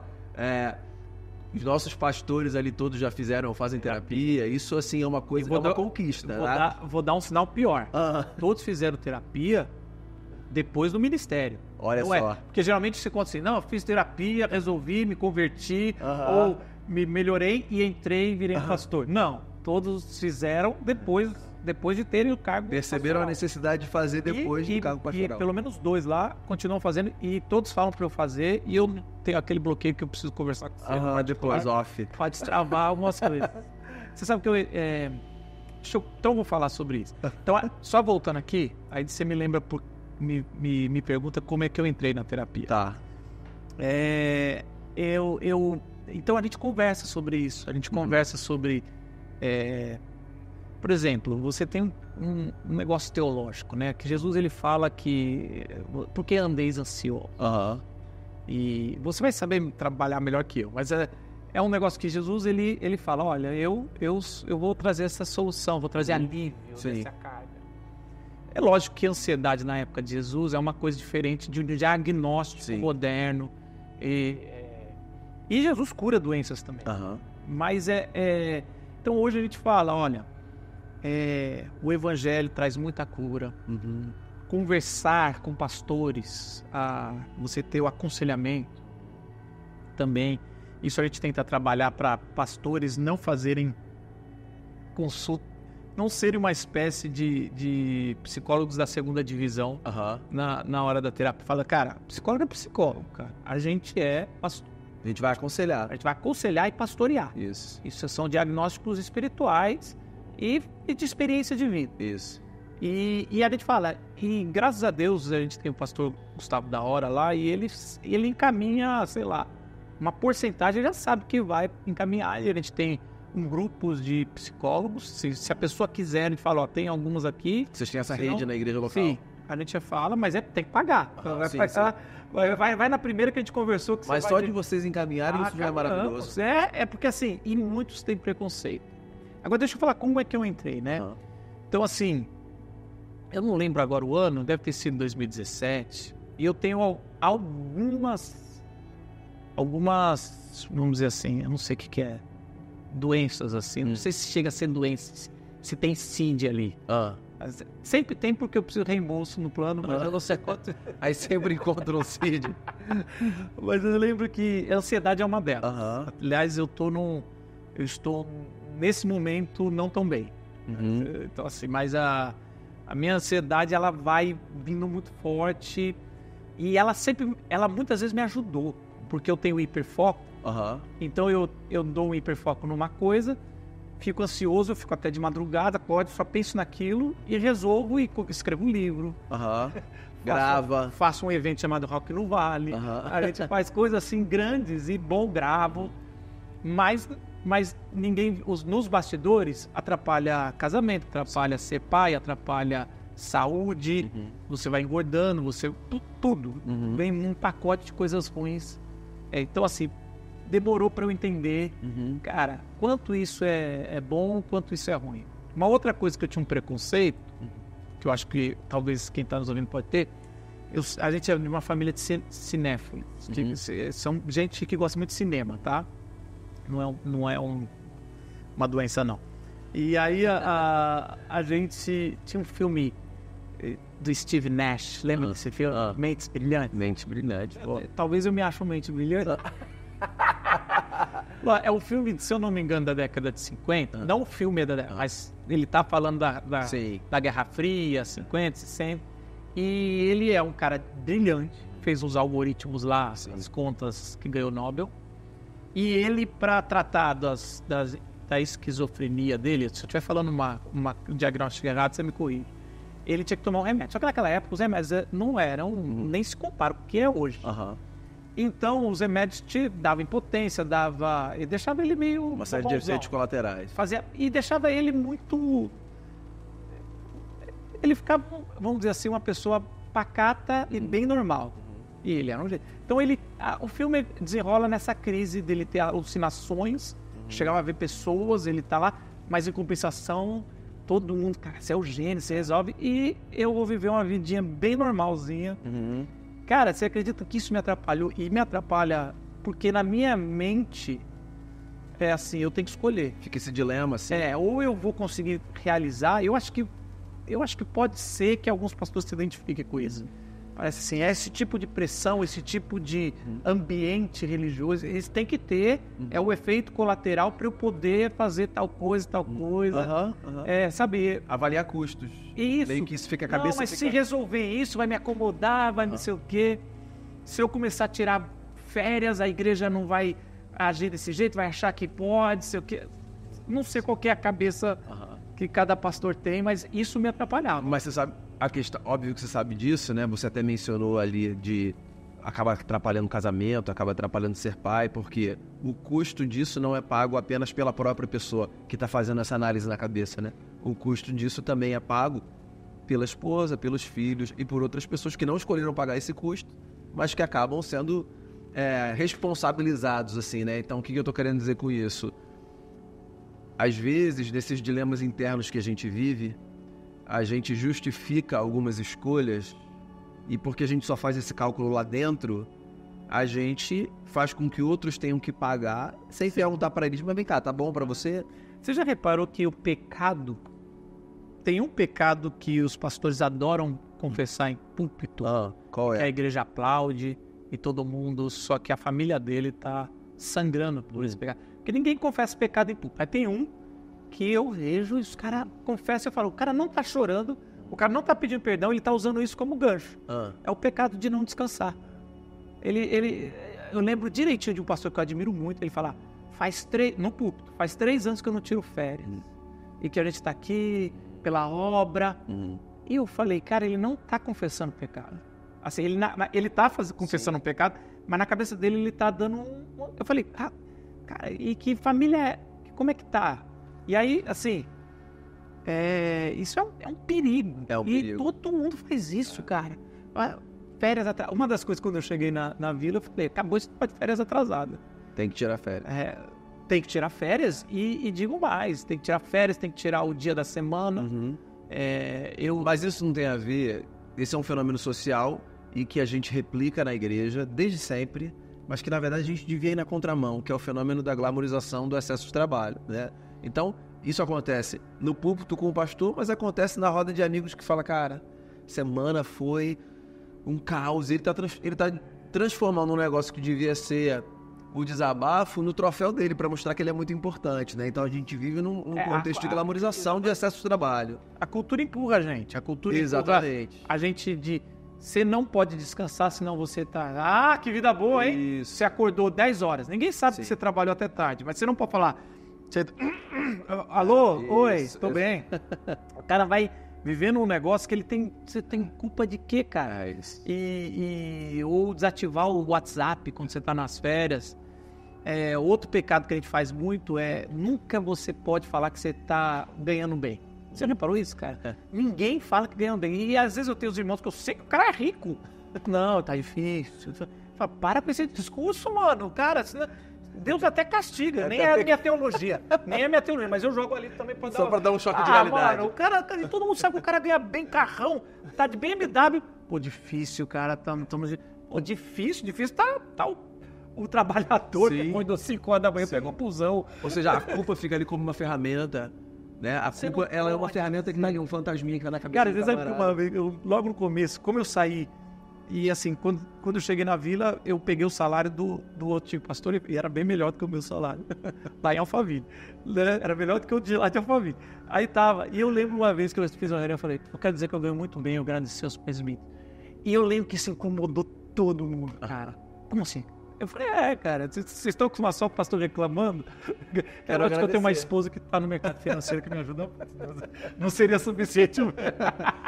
os nossos pastores ali todos já fizeram ou fazem terapia, isso assim é uma coisa, uma conquista. Vou dar um sinal pior. Todos fizeram terapia depois do ministério. Olha só. Porque geralmente você conta assim, não, eu fiz terapia, resolvi, me converti, ou me melhorei e entrei e virei pastor. Não, todos fizeram depois de terem o cargo perceberam pastoral. A necessidade de fazer depois do cargo pastoral. E pelo menos 2 lá continuam fazendo e todos falam para eu fazer e eu tenho aquele bloqueio que eu preciso conversar com você. Depois, off. Pode destravar algumas coisas. Você sabe que então eu vou falar sobre isso. Então, só voltando aqui, aí você me lembra, me pergunta como é que eu entrei na terapia. Tá. Então a gente conversa sobre isso, a gente conversa sobre... por exemplo, você tem um negócio teológico, né? Que Jesus ele fala que... Por que andeis ansiosos? E você vai saber trabalhar melhor que eu, mas é um negócio que Jesus ele fala, olha, eu vou trazer essa solução, vou trazer alívio dessa carga. É lógico que a ansiedade na época de Jesus é uma coisa diferente de um diagnóstico moderno. E Jesus cura doenças também. Mas então hoje a gente fala, olha, o evangelho traz muita cura. Conversar com pastores, você ter o aconselhamento também. Isso a gente tenta trabalhar para pastores não fazerem consulta, não serem uma espécie de psicólogos da segunda divisão na hora da terapia. Fala, cara, psicólogo é psicólogo, cara. A gente é pastor. A gente vai aconselhar. A gente vai aconselhar e pastorear. Isso. Isso são diagnósticos espirituais e de experiência de vida. Isso. E a gente fala, e graças a Deus a gente tem o pastor Gustavo da Hora lá, e ele encaminha, sei lá, uma porcentagem, já sabe que vai encaminhar, e a gente tem um grupo de psicólogos, se a pessoa quiser, a gente fala, ó, tem algumas aqui. Vocês têm essa rede na igreja local? Sim, a gente fala, mas tem que pagar. Sim. Vai na primeira que a gente conversou. Que mas você só vai de vocês encaminharem, isso já é maravilhoso. É porque assim, e muitos têm preconceito. Agora deixa eu falar como é que eu entrei, né? Então assim, eu não lembro agora o ano, deve ter sido 2017, e eu tenho algumas, vamos dizer assim, eu não sei o que é, doenças assim, não sei se chega a ser doença, se tem CID ali. Sempre tem porque eu preciso de reembolso no plano, mas eu não sei quanto. Aí sempre encontra um CID. Mas eu lembro que a ansiedade é uma delas. Aliás, eu estou nesse momento não tão bem. Então assim, mas a minha ansiedade, ela vai vindo muito forte, e ela muitas vezes me ajudou, porque eu tenho hiperfoco. Então eu dou um hiperfoco numa coisa, fico ansioso, eu fico até de madrugada, acordo, só penso naquilo e resolvo, e escrevo um livro. Grava. Faço um evento chamado Rock no Vale. A gente faz coisas assim grandes e gravo, mas ninguém, nos bastidores, atrapalha casamento, atrapalha ser pai, atrapalha saúde, você vai engordando, tudo. Vem um pacote de coisas ruins. Então assim, demorou para eu entender, cara, quanto isso é bom, quanto isso é ruim. Uma outra coisa que eu tinha um preconceito, que eu acho que talvez quem está nos ouvindo pode ter, a gente é de uma família de cinéfilos, são gente que gosta muito de cinema, tá? Não é uma doença, não. E aí a gente tinha um filme do Steve Nash, lembra desse filme? Mentes Brilhantes. Mentes Brilhantes. Talvez eu me ache uma mente brilhante. É um filme, se eu não me engano, da década de 50. Não o filme da década, mas ele tá falando da Guerra Fria, 50, 60. E ele é um cara brilhante, fez uns algoritmos lá, as contas que ganhou o Nobel. E ele, para tratar da esquizofrenia dele, se eu estiver falando um diagnóstico errado, você me corrige. Ele tinha que tomar um remédio. Só que naquela época os remédios não eram, nem se comparam com o que é hoje. Então os remédios te davam impotência, e deixava ele meio... Uma série de efeitos colaterais. E deixava ele muito... Ele ficava, vamos dizer assim, uma pessoa pacata e bem normal. E ele era um jeito. Então o filme desenrola nessa crise dele ter alucinações, chegava a ver pessoas, ele tá lá, mas em compensação, todo mundo, cara, você é o gênio, você resolve. E eu vou viver uma vidinha bem normalzinha. Cara, você acredita que isso me atrapalhou? E me atrapalha porque na minha mente é assim, eu tenho que escolher. Fica esse dilema assim. Ou eu vou conseguir realizar, eu acho que pode ser que alguns pastores se identifiquem com isso. Parece assim, esse tipo de pressão, esse tipo de ambiente religioso, eles têm que ter, é o efeito colateral para eu poder fazer tal coisa. Sabe? Avaliar custos. Isso. Meio que isso fica a cabeça... Não, mas se resolver isso, vai me acomodar, vai não sei o quê. Se eu começar a tirar férias, a igreja não vai agir desse jeito, vai achar que pode, sei o quê. Não sei qual que é a cabeça que cada pastor tem, mas isso me atrapalhava. Mas você sabe... A questão, óbvio que você sabe disso, né? Você até mencionou ali de acaba atrapalhando o casamento, acaba atrapalhando ser pai, porque o custo disso não é pago apenas pela própria pessoa que está fazendo essa análise na cabeça, né? O custo disso também é pago pela esposa, pelos filhos e por outras pessoas que não escolheram pagar esse custo, mas que acabam sendo responsabilizados, assim, né? Então, o que eu estou querendo dizer com isso? Às vezes, desses dilemas internos que a gente vive, a gente justifica algumas escolhas e porque a gente só faz esse cálculo lá dentro, a gente faz com que outros tenham que pagar sem perguntar para eles, mas vem cá, tá bom para você? Você já reparou que o pecado, tem um pecado que os pastores adoram confessar em púlpito, qual é? Que a igreja aplaude e todo mundo, só que a família dele tá sangrando por esse pecado. Porque ninguém confessa pecado em púlpito. Aí tem um que eu vejo, e os caras confessam, eu falo, o cara não tá chorando, o cara não tá pedindo perdão, ele tá usando isso como gancho. É o pecado de não descansar. Eu lembro direitinho de um pastor que eu admiro muito, ele fala, no púlpito, faz 3 anos que eu não tiro férias. E que a gente tá aqui pela obra. E eu falei, cara, ele não tá confessando pecado. Assim, ele tá confessando um pecado, mas na cabeça dele ele tá dando Eu falei, cara, e que família é? Como é que tá? E aí, assim, isso é um perigo. É um perigo. E todo mundo faz isso, cara. Férias atrasadas. Uma das coisas, quando eu cheguei na vila, eu falei, acabou esse de férias atrasada. Tem que tirar férias. Tem que tirar férias e digo mais, tem que tirar férias, tem que tirar o dia da semana. Mas isso não tem a ver, esse é um fenômeno social e que a gente replica na igreja desde sempre, mas que na verdade a gente devia ir na contramão, que é o fenômeno da glamorização do excesso de trabalho, né? Então, isso acontece no púlpito com o pastor, mas acontece na roda de amigos que fala, cara, semana foi um caos, ele tá transformando um negócio que devia ser o desabafo no troféu dele, para mostrar que ele é muito importante, né? Então a gente vive num contexto de glamorização de excesso de trabalho. A cultura empurra a gente, Exatamente. Empurra a gente você não pode descansar, senão você tá... que vida boa, hein? Isso. Você acordou 10 horas, ninguém sabe que você trabalhou até tarde, mas você não pode falar... Alô? Isso. Oi, tô bem. O cara vai vivendo um negócio que você tem culpa de quê, cara? Ou desativar o WhatsApp quando você tá nas férias. Outro pecado que a gente faz muito nunca você pode falar que você tá ganhando bem. Você reparou isso, cara? Ninguém fala que ganha bem. E às vezes eu tenho os irmãos que eu sei que o cara é rico. Não, tá difícil. Fala, para com esse discurso, mano. Cara, Deus até castiga. Nem é a minha teologia. Nem é a minha teologia. Mas eu jogo ali também pra Só pra dar um choque de realidade. Mano, o cara, todo mundo sabe que o cara ganha bem, carrão. Tá de BMW. Pô, difícil, cara. Pô, difícil tá o trabalhador que acordou 5 horas da manhã, pega uma pusão. Ou seja, a culpa fica ali como uma ferramenta, né? A culpa, ela é uma ferramenta que dá um fantasminha que vai na cabeça. Cara, às vezes logo no começo, como eu saí, e assim, quando eu cheguei na vila, eu peguei o salário do outro tipo pastor, e era bem melhor do que o meu salário, lá em Alphaville, né? Era melhor do que o de lá de Alphaville. Aí tava, e eu lembro uma vez que eu fiz uma reunião, eu falei, eu quero dizer que eu ganho muito bem, eu agradecer aos presbíteros. E eu lembro que isso incomodou todo mundo, cara. Como assim? Eu falei, cara, vocês estão acostumados só com o pastor reclamando? Eu acho que eu tenho uma esposa que está no mercado financeiro que me ajuda. Não seria suficiente.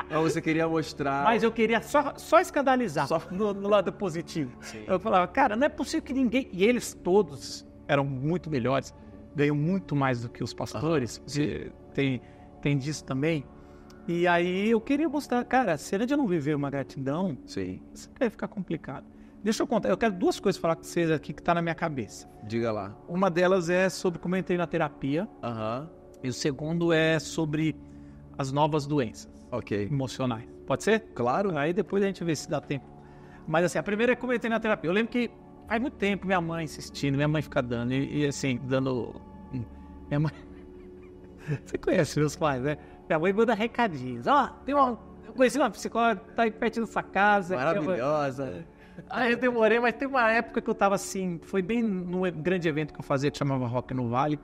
Mas você queria mostrar... Mas eu queria só escandalizar, só no lado positivo. Sim. Eu falava, cara, não é possível que ninguém... E eles todos eram muito melhores, ganham muito mais do que os pastores. Tem disso também. E aí eu queria mostrar, cara, se a gente não viver uma gratidão, isso vai ficar complicado. Deixa eu contar, eu quero 2 coisas falar com vocês aqui que tá na minha cabeça. Diga lá. Uma delas é sobre como eu entrei na terapia. E o segundo é sobre as novas doenças emocionais. Pode ser? Claro. Aí depois a gente vê se dá tempo. Mas assim, a primeira é como eu entrei na terapia. Eu lembro que faz muito tempo minha mãe insistindo, minha mãe fica dando, e assim, dando... Minha mãe... Você conhece meus pais, né? Minha mãe manda recadinhos. Eu conheci uma psicóloga, tá aí pertinho da sua casa. Maravilhosa. Aí eu demorei, mas tem uma época que eu tava assim, foi bem num grande evento que eu fazia, que chamava Rock no Vale.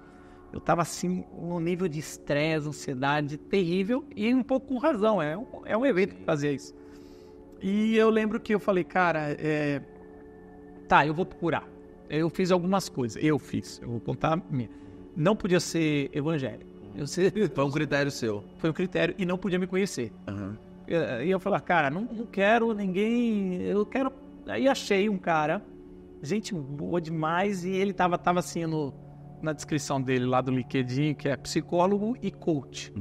Eu tava assim, num nível de estresse, ansiedade terrível, e um pouco com razão, é um evento que fazia isso. E eu lembro que eu falei, cara, eu vou procurar. Eu fiz algumas coisas, eu vou contar a minha. Não podia ser evangélico. Foi um critério seu. Foi um critério, e não podia me conhecer. E eu falei, cara, não quero ninguém, eu quero... Aí achei um cara, gente boa demais, e ele tava assim na descrição dele lá do LinkedIn, que é psicólogo e coach.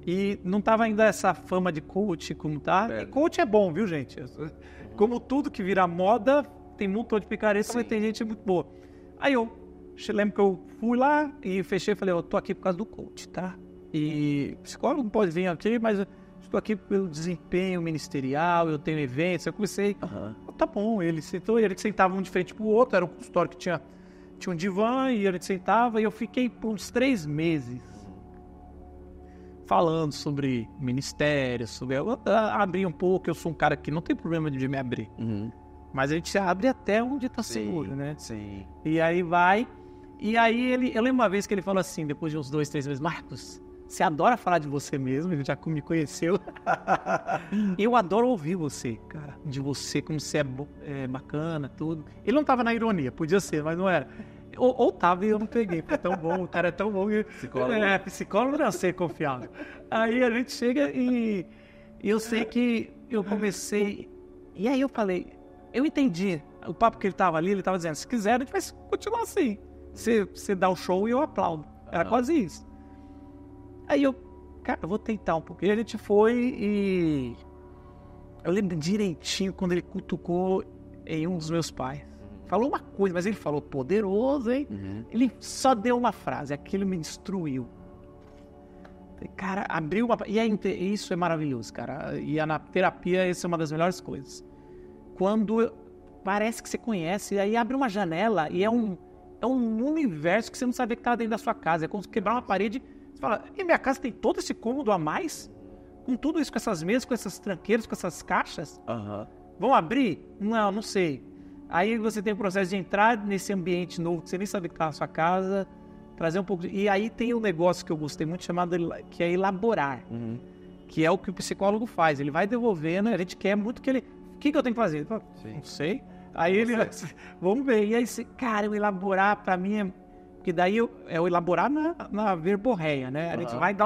E não tava ainda essa fama de coach como tá. E coach é bom, viu, gente? Como tudo que vira moda, tem um montão de picareta, mas tem gente muito boa. Aí eu lembro que eu fui lá e fechei e falei, eu tô aqui por causa do coach, tá? E psicólogo não pode vir aqui, mas... Estou aqui pelo desempenho ministerial, eu tenho eventos, eu comecei... Tá bom, ele sentava um de frente pro outro, era um consultório que tinha um divã, e ele sentava, e eu fiquei por uns 3 meses falando sobre ministério, eu abri um pouco, eu sou um cara que não tem problema de me abrir, mas a gente se abre até onde tá seguro, né? Sim. E aí vai, e aí eu lembro uma vez que ele falou assim, depois de uns 2, 3 meses, Marcos... Você adora falar de você mesmo, ele já me conheceu. Eu adoro ouvir você, cara. De você, como você é bacana, tudo. Ele não tava na ironia, podia ser, mas não era. Ou tava e eu não peguei. Foi tão bom, o cara é tão bom. Psicólogo. Psicólogo não sei confiável. Aí a gente chega e E eu sei que eu comecei... E aí eu falei... Eu entendi. O papo que ele tava ali, ele tava dizendo, se quiser, a gente vai continuar assim. Você dá o show e eu aplaudo. Era quase isso. Aí eu... Cara, eu vou tentar um pouco. E a gente foi e... Eu lembro direitinho quando ele cutucou em um dos meus pais. Falou uma coisa, mas ele falou poderoso, hein? Ele só deu uma frase, aquilo me destruiu. Cara, abriu uma... E isso é maravilhoso, cara. E na terapia, essa é uma das melhores coisas. Quando parece que você conhece, aí abre uma janela e é um universo que você não sabia que estava dentro da sua casa. É como se quebrar uma parede. Você fala, e minha casa tem todo esse cômodo a mais? Com tudo isso, com essas mesas, com essas tranqueiras, com essas caixas? Vão abrir? Não sei. Aí você tem o processo de entrar nesse ambiente novo, que você nem sabia que estava na sua casa, trazer um pouco... E aí tem um negócio que eu gostei muito, chamado que é elaborar. Que é o que o psicólogo faz. Ele vai devolvendo, a gente quer muito que ele... O que eu tenho que fazer? Ele fala, não sei. Aí ele... Vamos ver. E aí, cara, eu elaborar, pra mim, é... Porque daí é o elaborar na verborreia, né? A gente vai...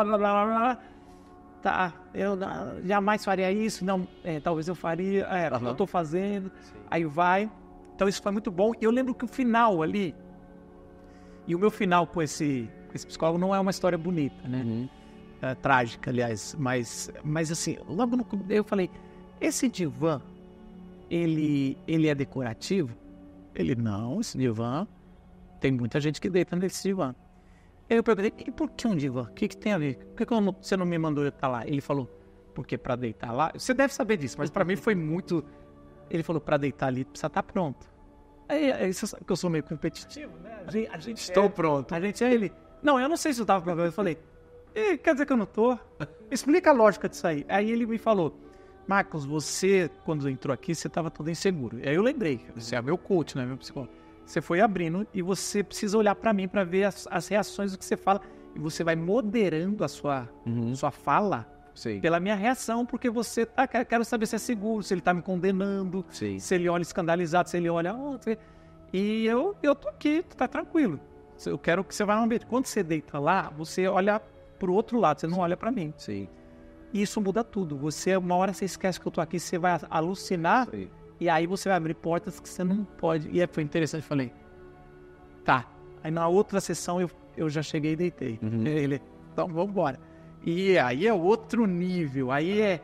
Tá, eu jamais faria isso. Não, talvez eu faria... eu tô fazendo. Sim. Aí vai... Então isso foi muito bom. E eu lembro que o final ali... E o meu final com esse psicólogo não é uma história bonita, né? Trágica, aliás. Mas assim, logo no começo eu falei... Esse divã, ele é decorativo? Ele, não, esse divã... Tem muita gente que deita nesse divã. Eu perguntei, e por que um divã? O que tem a ver? Por que você não me mandou estar lá? Ele falou, porque para deitar lá... Você deve saber disso, mas para mim foi muito... Ele falou, para deitar ali precisa estar pronto. Aí você sabe que eu sou meio competitivo, né? A gente Estou pronto. A gente é ele... Não, eu não sei se eu estava pronto. Eu falei, quer dizer que eu não tô? Explica a lógica disso aí. Aí ele me falou, Marcos, você, quando entrou aqui, você estava todo inseguro. Aí eu lembrei, você é meu coach, né, meu psicólogo. Você foi abrindo e você precisa olhar para mim para ver as reações do que você fala. E você vai moderando a sua fala pela minha reação, porque você quero saber se é seguro, se ele tá me condenando, se ele olha escandalizado, se ele olha... E eu tô aqui, tá tranquilo. Eu quero que você vá no ambiente. Quando você deita lá, você olha pro outro lado, você não olha para mim. Sim. E isso muda tudo. Uma hora você esquece que eu tô aqui, você vai alucinar... Sim. E aí você vai abrir portas que você não pode. E foi interessante, eu falei, tá. Aí na outra sessão eu já cheguei e deitei. Ele, então vamos embora. E aí é outro nível. Aí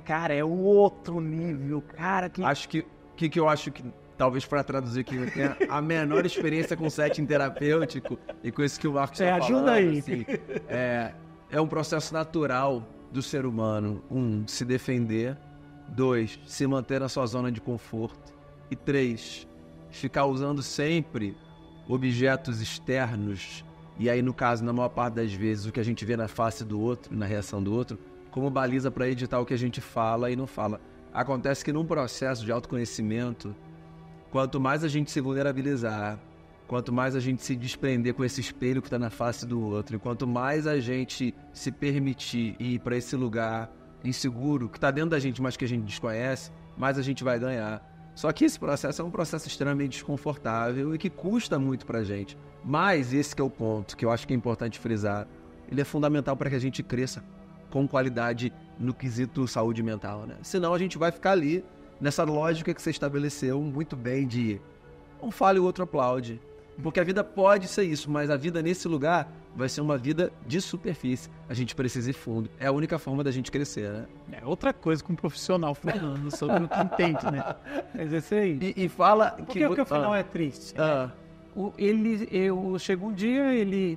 cara, é outro nível. Cara, Acho que eu acho que, talvez para traduzir aqui, eu tenha a menor experiência com setting terapêutico e com isso que o Marcos está falando. Ajuda aí. Assim, é um processo natural do ser humano. 1, se defender. 2, se manter na sua zona de conforto. E 3, ficar usando sempre objetos externos, e aí no caso, na maior parte das vezes, o que a gente vê na face do outro, na reação do outro, como baliza para editar o que a gente fala e não fala. Acontece que num processo de autoconhecimento, quanto mais a gente se vulnerabilizar, quanto mais a gente se desprender com esse espelho que está na face do outro, e quanto mais a gente se permitir ir para esse lugar inseguro, que está dentro da gente, mas que a gente desconhece, mais a gente vai ganhar. Só que esse processo é um processo extremamente desconfortável e que custa muito pra gente. Mas esse que é o ponto, que eu acho que é importante frisar, ele é fundamental para que a gente cresça com qualidade no quesito saúde mental, né? Senão a gente vai ficar ali, nessa lógica que você estabeleceu muito bem de um fala e o outro aplaude. Porque a vida pode ser isso, mas a vida nesse lugar vai ser uma vida de superfície. A gente precisa ir fundo. É a única forma da gente crescer, né? É outra coisa com um profissional falando sobre o que entende, né? Mas esse aí. E fala... Porque o final é triste. Né? Eu chego um dia,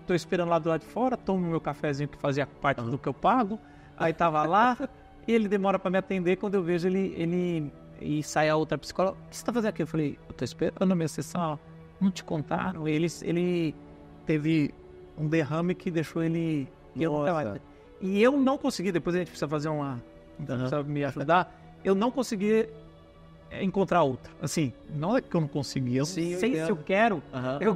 tô esperando lá do lado de fora, tomo meu cafezinho que fazia parte do que eu pago. Aí tava lá, e ele demora pra me atender. Quando eu vejo ele e sai a outra psicóloga. O que você tá fazendo aqui? Eu falei, eu tô esperando a minha sessão. Não te contaram? Ele teve um derrame que deixou ele... E eu não consegui, depois a gente precisa fazer precisa me ajudar, eu não consegui encontrar outro. Assim, não é que eu não consegui, eu não sei se eu quero, eu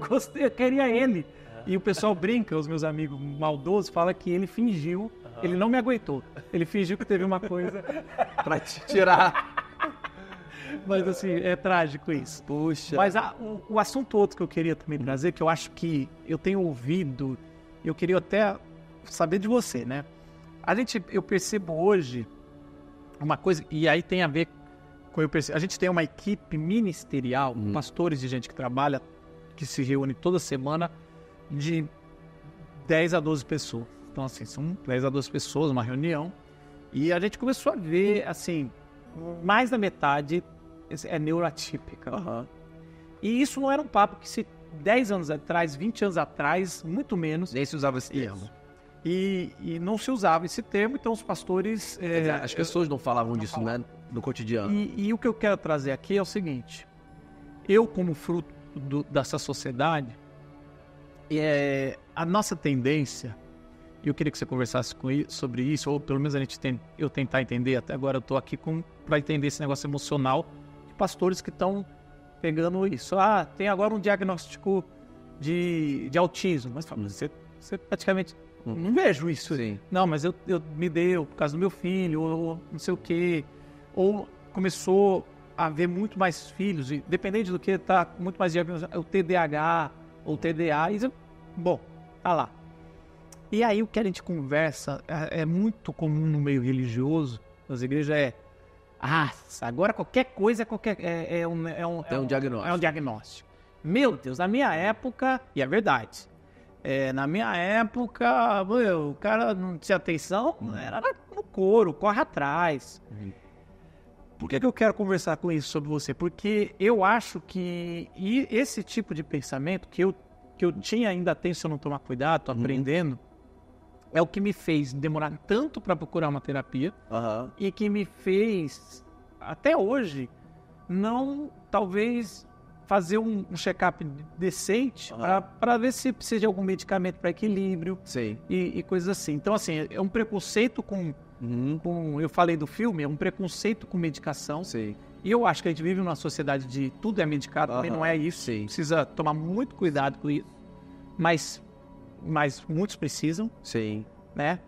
queria ele. E o pessoal brinca, os meus amigos maldosos, falam que ele fingiu, ele não me aguentou. Ele fingiu que teve uma coisa pra te tirar... Mas assim, é trágico isso. Puxa. Mas o assunto outro que eu queria também trazer, que eu acho que eu tenho ouvido, eu queria até saber de você, né? Eu percebo hoje uma coisa, e aí tem a ver com a gente tem uma equipe ministerial, pastores e gente que trabalha, que se reúne toda semana, de 10 a 12 pessoas. Então, assim, são 10 a 12 pessoas, uma reunião, e a gente começou a ver, assim, mais da metade é neuroatípica. E isso não era um papo que se 10 anos atrás, 20 anos atrás, muito menos. Nem se usava esse termo. E não se usava esse termo, então os pastores... As pessoas não falavam disso, né, no cotidiano. E o que eu quero trazer aqui é o seguinte. Eu, como fruto dessa sociedade, a nossa tendência, e eu queria que você conversasse sobre isso, ou pelo menos eu tentar entender, até agora eu estou aqui para entender esse negócio emocional de pastores que estão pegando isso. Tem agora um diagnóstico de autismo, mas você praticamente... Não vejo isso. Sim. Não, mas eu me deu por causa do meu filho, ou não sei o quê. Ou começou a haver muito mais filhos, e dependente do que, tá muito mais diagnóstico, o TDAH ou TDA, bom, tá lá. E aí o que a gente conversa é muito comum no meio religioso, nas igrejas, agora qualquer coisa é um diagnóstico. É um diagnóstico. Meu Deus, na minha época, e é verdade, na minha época, o cara não tinha atenção, era no couro, corre atrás. Por que eu quero conversar com isso sobre você? Porque eu acho que esse tipo de pensamento que eu tinha, ainda tenho, se eu não tomar cuidado, tô aprendendo, é o que me fez demorar tanto para procurar uma terapia e que me fez, até hoje, não, talvez, fazer um check-up decente para ver se precisa de algum medicamento para equilíbrio e coisas assim. Então, assim, é um preconceito com eu falei do filme, é um preconceito com medicação. Sim. E eu acho que a gente vive numa sociedade de tudo é medicado, também não é isso. Sim. Precisa tomar muito cuidado com isso. Mas muitos precisam. Sim. Né?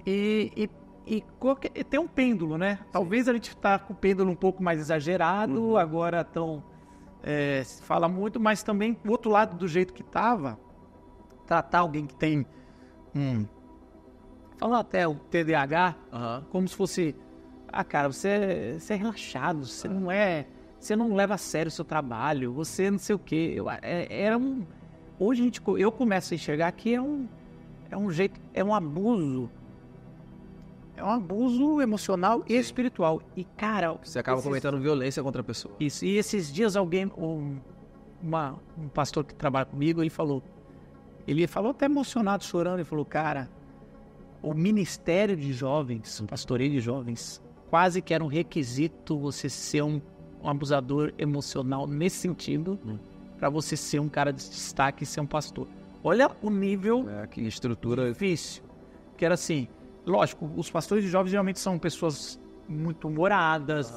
E tem um pêndulo, né? Talvez a gente está com o pêndulo um pouco mais exagerado, agora se fala muito, mas também o outro lado do jeito que estava, tratar alguém que tem falar até o TDAH, como se fosse, cara, você é relaxado, você não leva a sério o seu trabalho, você não sei o quê. Hoje eu começo a enxergar que é um jeito, é um abuso emocional e espiritual. E, cara... Você acaba cometendo violência contra a pessoa. Isso. E esses dias um pastor que trabalha comigo, ele falou até emocionado, chorando, ele falou, cara, o ministério de jovens, o pastoreio de jovens, quase que era um requisito você ser um abusador emocional nesse sentido, para você ser um cara de destaque e ser um pastor. Olha o nível... que estrutura... difícil. Que era assim... Lógico, os pastores de jovens geralmente são pessoas muito humoradas,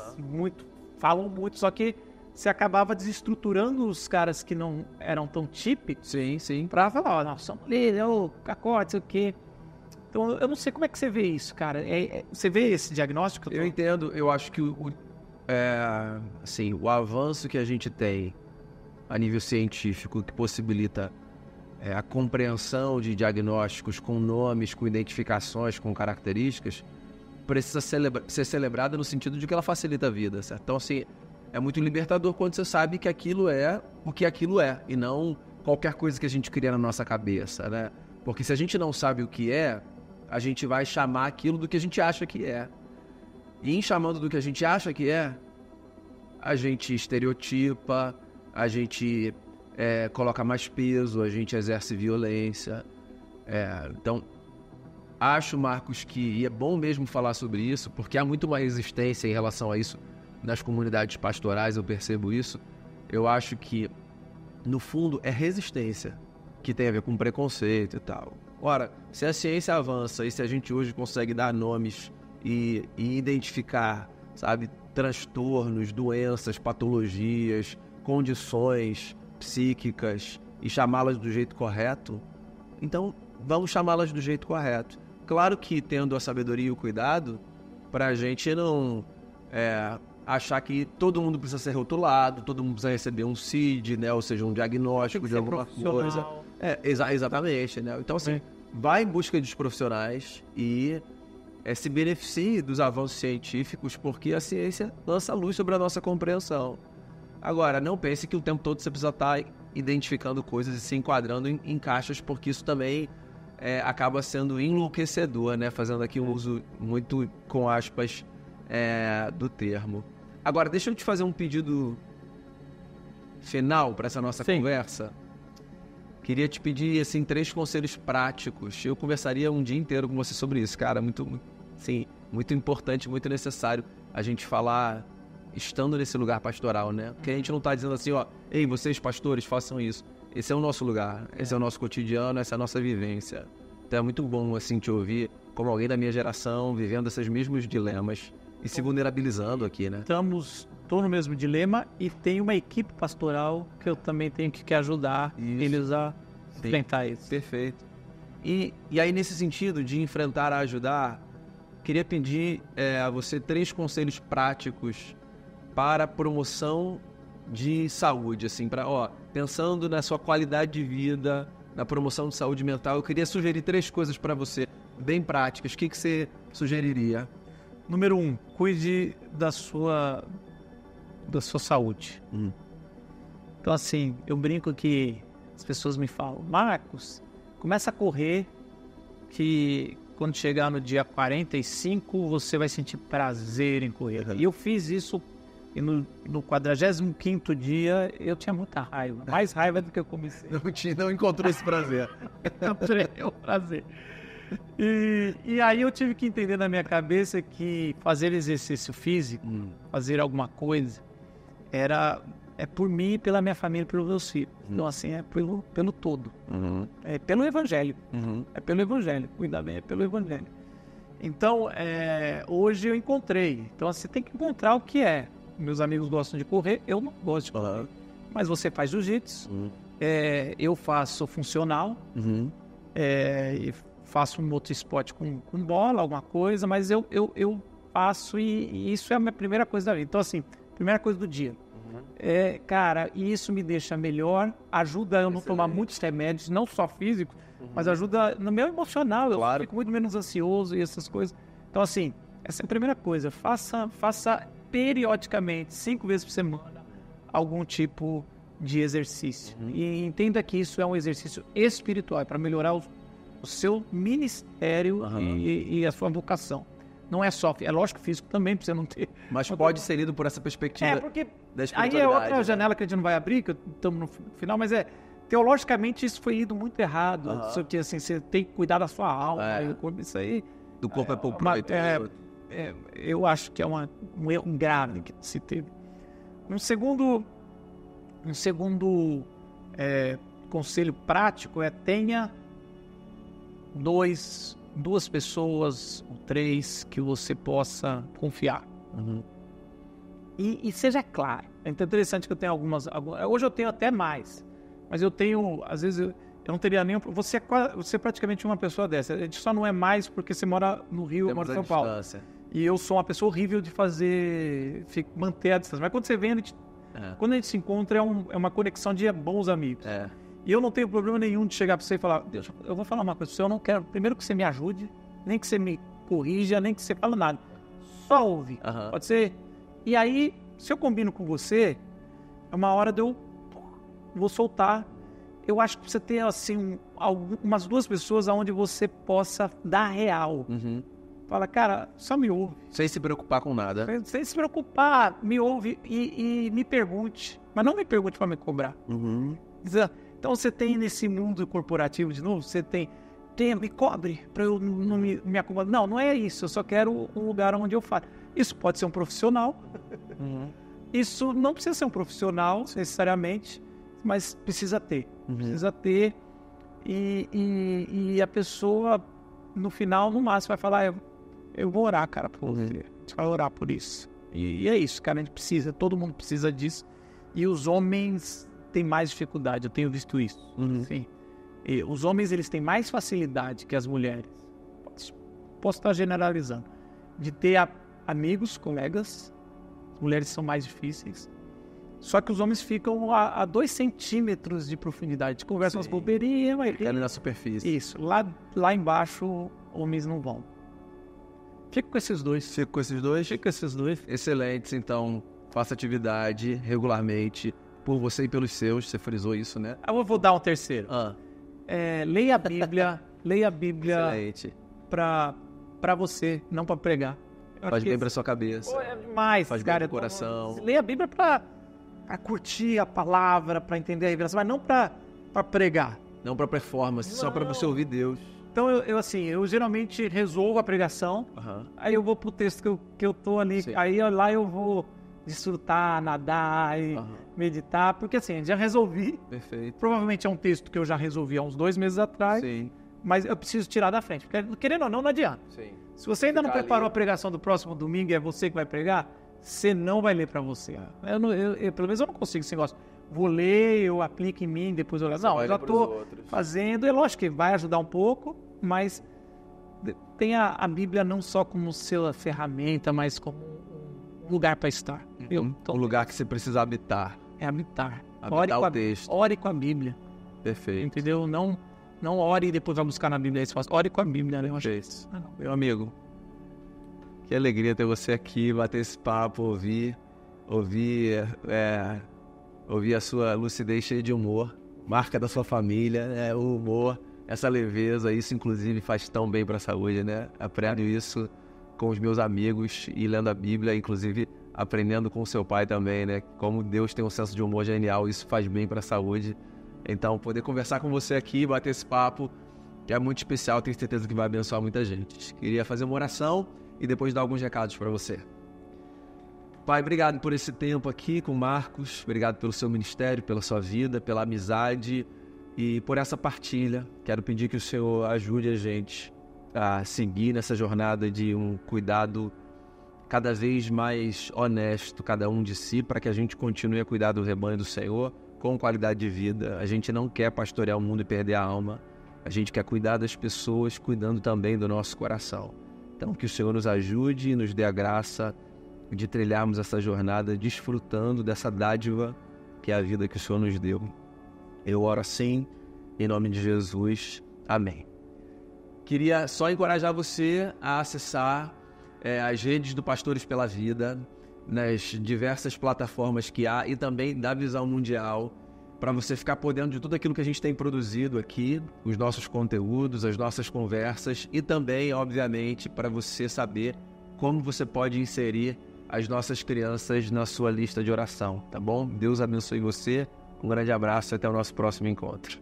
falam muito, só que você acabava desestruturando os caras que não eram tão típicos. Sim. Pra falar, nós somos líderes, acorde, sei o quê. Então, eu não sei como é que você vê isso, cara. Você vê esse diagnóstico? Eu entendo, eu acho que o avanço que a gente tem a nível científico, que possibilita a compreensão de diagnósticos com nomes, com identificações, com características, precisa ser celebrada no sentido de que ela facilita a vida, certo? Então, assim, é muito libertador quando você sabe que aquilo é o que aquilo é, e não qualquer coisa que a gente cria na nossa cabeça, né? Porque se a gente não sabe o que é, a gente vai chamar aquilo do que a gente acha que é. E em chamando do que a gente acha que é, a gente estereotipa, a gente... coloca mais peso, a gente exerce violência. Então, acho, Marcos, e é bom mesmo falar sobre isso, porque há muito uma resistência em relação a isso nas comunidades pastorais, eu percebo isso. Eu acho que, no fundo, é resistência que tem a ver com preconceito e tal. Ora, se a ciência avança e se a gente hoje consegue dar nomes e identificar, sabe, transtornos, doenças, patologias, condições psíquicas e chamá-las do jeito correto, então vamos chamá-las do jeito correto. Claro que tendo a sabedoria e o cuidado para a gente não achar que todo mundo precisa ser rotulado, todo mundo precisa receber um CID, né, ou seja, um diagnóstico de alguma coisa. Exatamente, né? Então, assim, vai em busca dos profissionais e se beneficie dos avanços científicos, porque a ciência lança luz sobre a nossa compreensão. Agora, não pense que o tempo todo você precisa estar identificando coisas e se enquadrando em caixas, porque isso também acaba sendo enlouquecedor, né? Fazendo aqui um uso muito, com aspas, do termo. Agora, deixa eu te fazer um pedido final para essa nossa conversa. Queria te pedir, assim, 3 conselhos práticos. Eu conversaria um dia inteiro com você sobre isso, cara. Muito importante, muito necessário a gente falar estando nesse lugar pastoral, né? Porque a gente não está dizendo assim, ó, ei, vocês pastores, façam isso. Esse é o nosso lugar, esse é o nosso cotidiano, essa é a nossa vivência. Então é muito bom, assim, te ouvir como alguém da minha geração, vivendo esses mesmos dilemas e se vulnerabilizando aqui, né? Estou no mesmo dilema e tem uma equipe pastoral que eu também tenho que ajudar eles a enfrentar isso. Perfeito. E aí, nesse sentido de enfrentar a ajudar, queria pedir a você 3 conselhos práticos para a promoção de saúde, assim, pensando na sua qualidade de vida, na promoção de saúde mental. Eu queria sugerir 3 coisas para você, bem práticas. O que você sugeriria? Número 1, cuide da sua saúde. Então, assim, eu brinco que as pessoas me falam, Marcos, começa a correr, que quando chegar no dia 45, você vai sentir prazer em correr. E eu fiz isso, e no 45º dia, eu tinha muita raiva. Mais raiva do que eu comecei. Não encontrou esse prazer. Encontrei o prazer. E aí eu tive que entender na minha cabeça que fazer exercício físico, fazer alguma coisa, é por mim, pela minha família, pelos meus filhos. Então, assim, é pelo todo. É pelo Evangelho. É pelo Evangelho. Cuidar bem, é pelo Evangelho. Então, hoje eu encontrei. Então, você tem que encontrar o que é. Meus amigos gostam de correr, eu não gosto de correr. Mas você faz jiu-jitsu, eu faço funcional, e faço um outro esporte com bola, alguma coisa, mas eu faço e isso é a minha primeira coisa da vida. Então, assim, primeira coisa do dia. Cara, e isso me deixa melhor, ajuda eu não tomar muitos remédios, não só físicos, mas ajuda no meu emocional. Claro. Eu fico muito menos ansioso e essas coisas. Então, assim, essa é a primeira coisa. Faça periodicamente, 5 vezes por semana, algum tipo de exercício. E entenda que isso é um exercício espiritual, para melhorar o seu ministério e a sua vocação. Não é só, é lógico físico também, para você não ter... Mas pode ser lido por essa perspectiva porque da aí é outra janela que a gente não vai abrir, que estamos no final, mas teologicamente isso foi lido muito errado. Porque, assim, você tem que cuidar da sua alma, isso aí... Do corpo pouco eu acho que é um erro grave que se teve. Um segundo conselho prático tenha duas pessoas ou 3 que você possa confiar. E seja claro. É interessante que eu tenho algumas... Hoje eu tenho até mais. Mas eu tenho... Às vezes eu não teria nenhum... Você é praticamente uma pessoa dessa. A gente só não é mais porque você mora no Rio, eu moro em São Paulo. E eu sou uma pessoa horrível de manter a distância. Mas quando você vem, quando a gente se encontra, é uma conexão de bons amigos. E eu não tenho problema nenhum de chegar para você e falar, Deus, eu vou falar uma coisa para você, eu não quero, primeiro que você me ajude, nem que você me corrija, nem que você fale nada. Só ouve. Pode ser? E aí, se eu combino com você, é uma hora de eu vou soltar. Eu acho que você ter, assim, umas 2 pessoas onde você possa dar real. Fala, cara, só me ouve. Sem se preocupar com nada. Sem se preocupar, me ouve e me pergunte. Mas não me pergunte para me cobrar. Então você tem nesse mundo corporativo de novo, você tem me cobre para eu não me acomodar. Não é isso, eu só quero um lugar onde eu faço. Isso pode ser um profissional, isso não precisa ser um profissional necessariamente, mas precisa ter. Precisa ter e a pessoa no final, no máximo, vai falar, eu vou orar, cara, por você. A gente vai orar por isso. E é isso, cara, a gente precisa, todo mundo precisa disso. E os homens têm mais dificuldade, eu tenho visto isso. Sim. E os homens, eles têm mais facilidade que as mulheres. Posso estar generalizando. De ter amigos, colegas. As mulheres são mais difíceis. Só que os homens ficam a 2 centímetros de profundidade. Conversam umas bobeirinhas. Ficando na superfície. Isso. Lá embaixo, homens não vão. Fico com esses dois. Fico com esses dois? Fico com esses dois. Excelentes, então faça atividade regularmente por você e pelos seus, você frisou isso, né? Eu vou dar um terceiro. Leia a Bíblia, Excelente. pra você, não pra pregar. Faz bem pra sua cabeça. É demais, Faz cara. bem pro coração. Leia a Bíblia pra curtir a palavra, pra entender a revelação, mas não pra pregar. Não pra performance, só pra você ouvir Deus. Então, eu geralmente resolvo a pregação, aí eu vou pro texto que eu tô ali, Sim. aí lá eu vou desfrutar, nadar e meditar, porque assim, já resolvi. Perfeito. Provavelmente é um texto que eu já resolvi há uns 2 meses atrás, Sim. mas eu preciso tirar da frente, porque querendo ou não adianta. Sim. Se você ainda não Ficar preparou ali. a pregação do próximo domingo e é você que vai pregar, você não vai ler pra você. Pelo menos eu não consigo esse negócio. Vou ler, eu aplico em mim, depois eu levo. Não, vai eu já ler pros tô outros. fazendo. É lógico que vai ajudar um pouco, mas tem a Bíblia não só como sua ferramenta, mas como um lugar para estar. Um lugar que você precisa habitar. É habitar. Habitar o texto. Ore com a Bíblia. Perfeito. Entendeu? Não ore e depois vai buscar na Bíblia. Aí você faz, ore com a Bíblia, né? Eu acho Perfeito. isso. Meu amigo, que alegria ter você aqui, bater esse papo, ouvir a sua lucidez cheia de humor, marca da sua família, né? O humor, essa leveza, isso inclusive faz tão bem para a saúde, né? Aprendo isso com os meus amigos e lendo a Bíblia, inclusive aprendendo com o seu pai também, né? Como Deus tem um senso de humor genial, isso faz bem para a saúde. Então, poder conversar com você aqui, bater esse papo, que é muito especial, tenho certeza que vai abençoar muita gente. Queria fazer uma oração e depois dar alguns recados para você. Pai, obrigado por esse tempo aqui com o Marcos, obrigado pelo seu ministério, pela sua vida, pela amizade e por essa partilha. Quero pedir que o Senhor ajude a gente a seguir nessa jornada de um cuidado cada vez mais honesto, cada um de si, para que a gente continue a cuidar do rebanho do Senhor com qualidade de vida. A gente não quer pastorear o mundo e perder a alma, a gente quer cuidar das pessoas, cuidando também do nosso coração. Então, que o Senhor nos ajude e nos dê a graça de trilharmos essa jornada desfrutando dessa dádiva que é a vida que o Senhor nos deu. Eu oro assim, em nome de Jesus. Amém. Queria só encorajar você a acessar as redes do Pastores pela Vida, nas diversas plataformas que há e também da Visão Mundial, para você ficar por dentro de tudo aquilo que a gente tem produzido aqui, os nossos conteúdos, as nossas conversas e também, obviamente, para você saber como você pode inserir as nossas crianças na sua lista de oração, tá bom? Deus abençoe você, um grande abraço e até o nosso próximo encontro.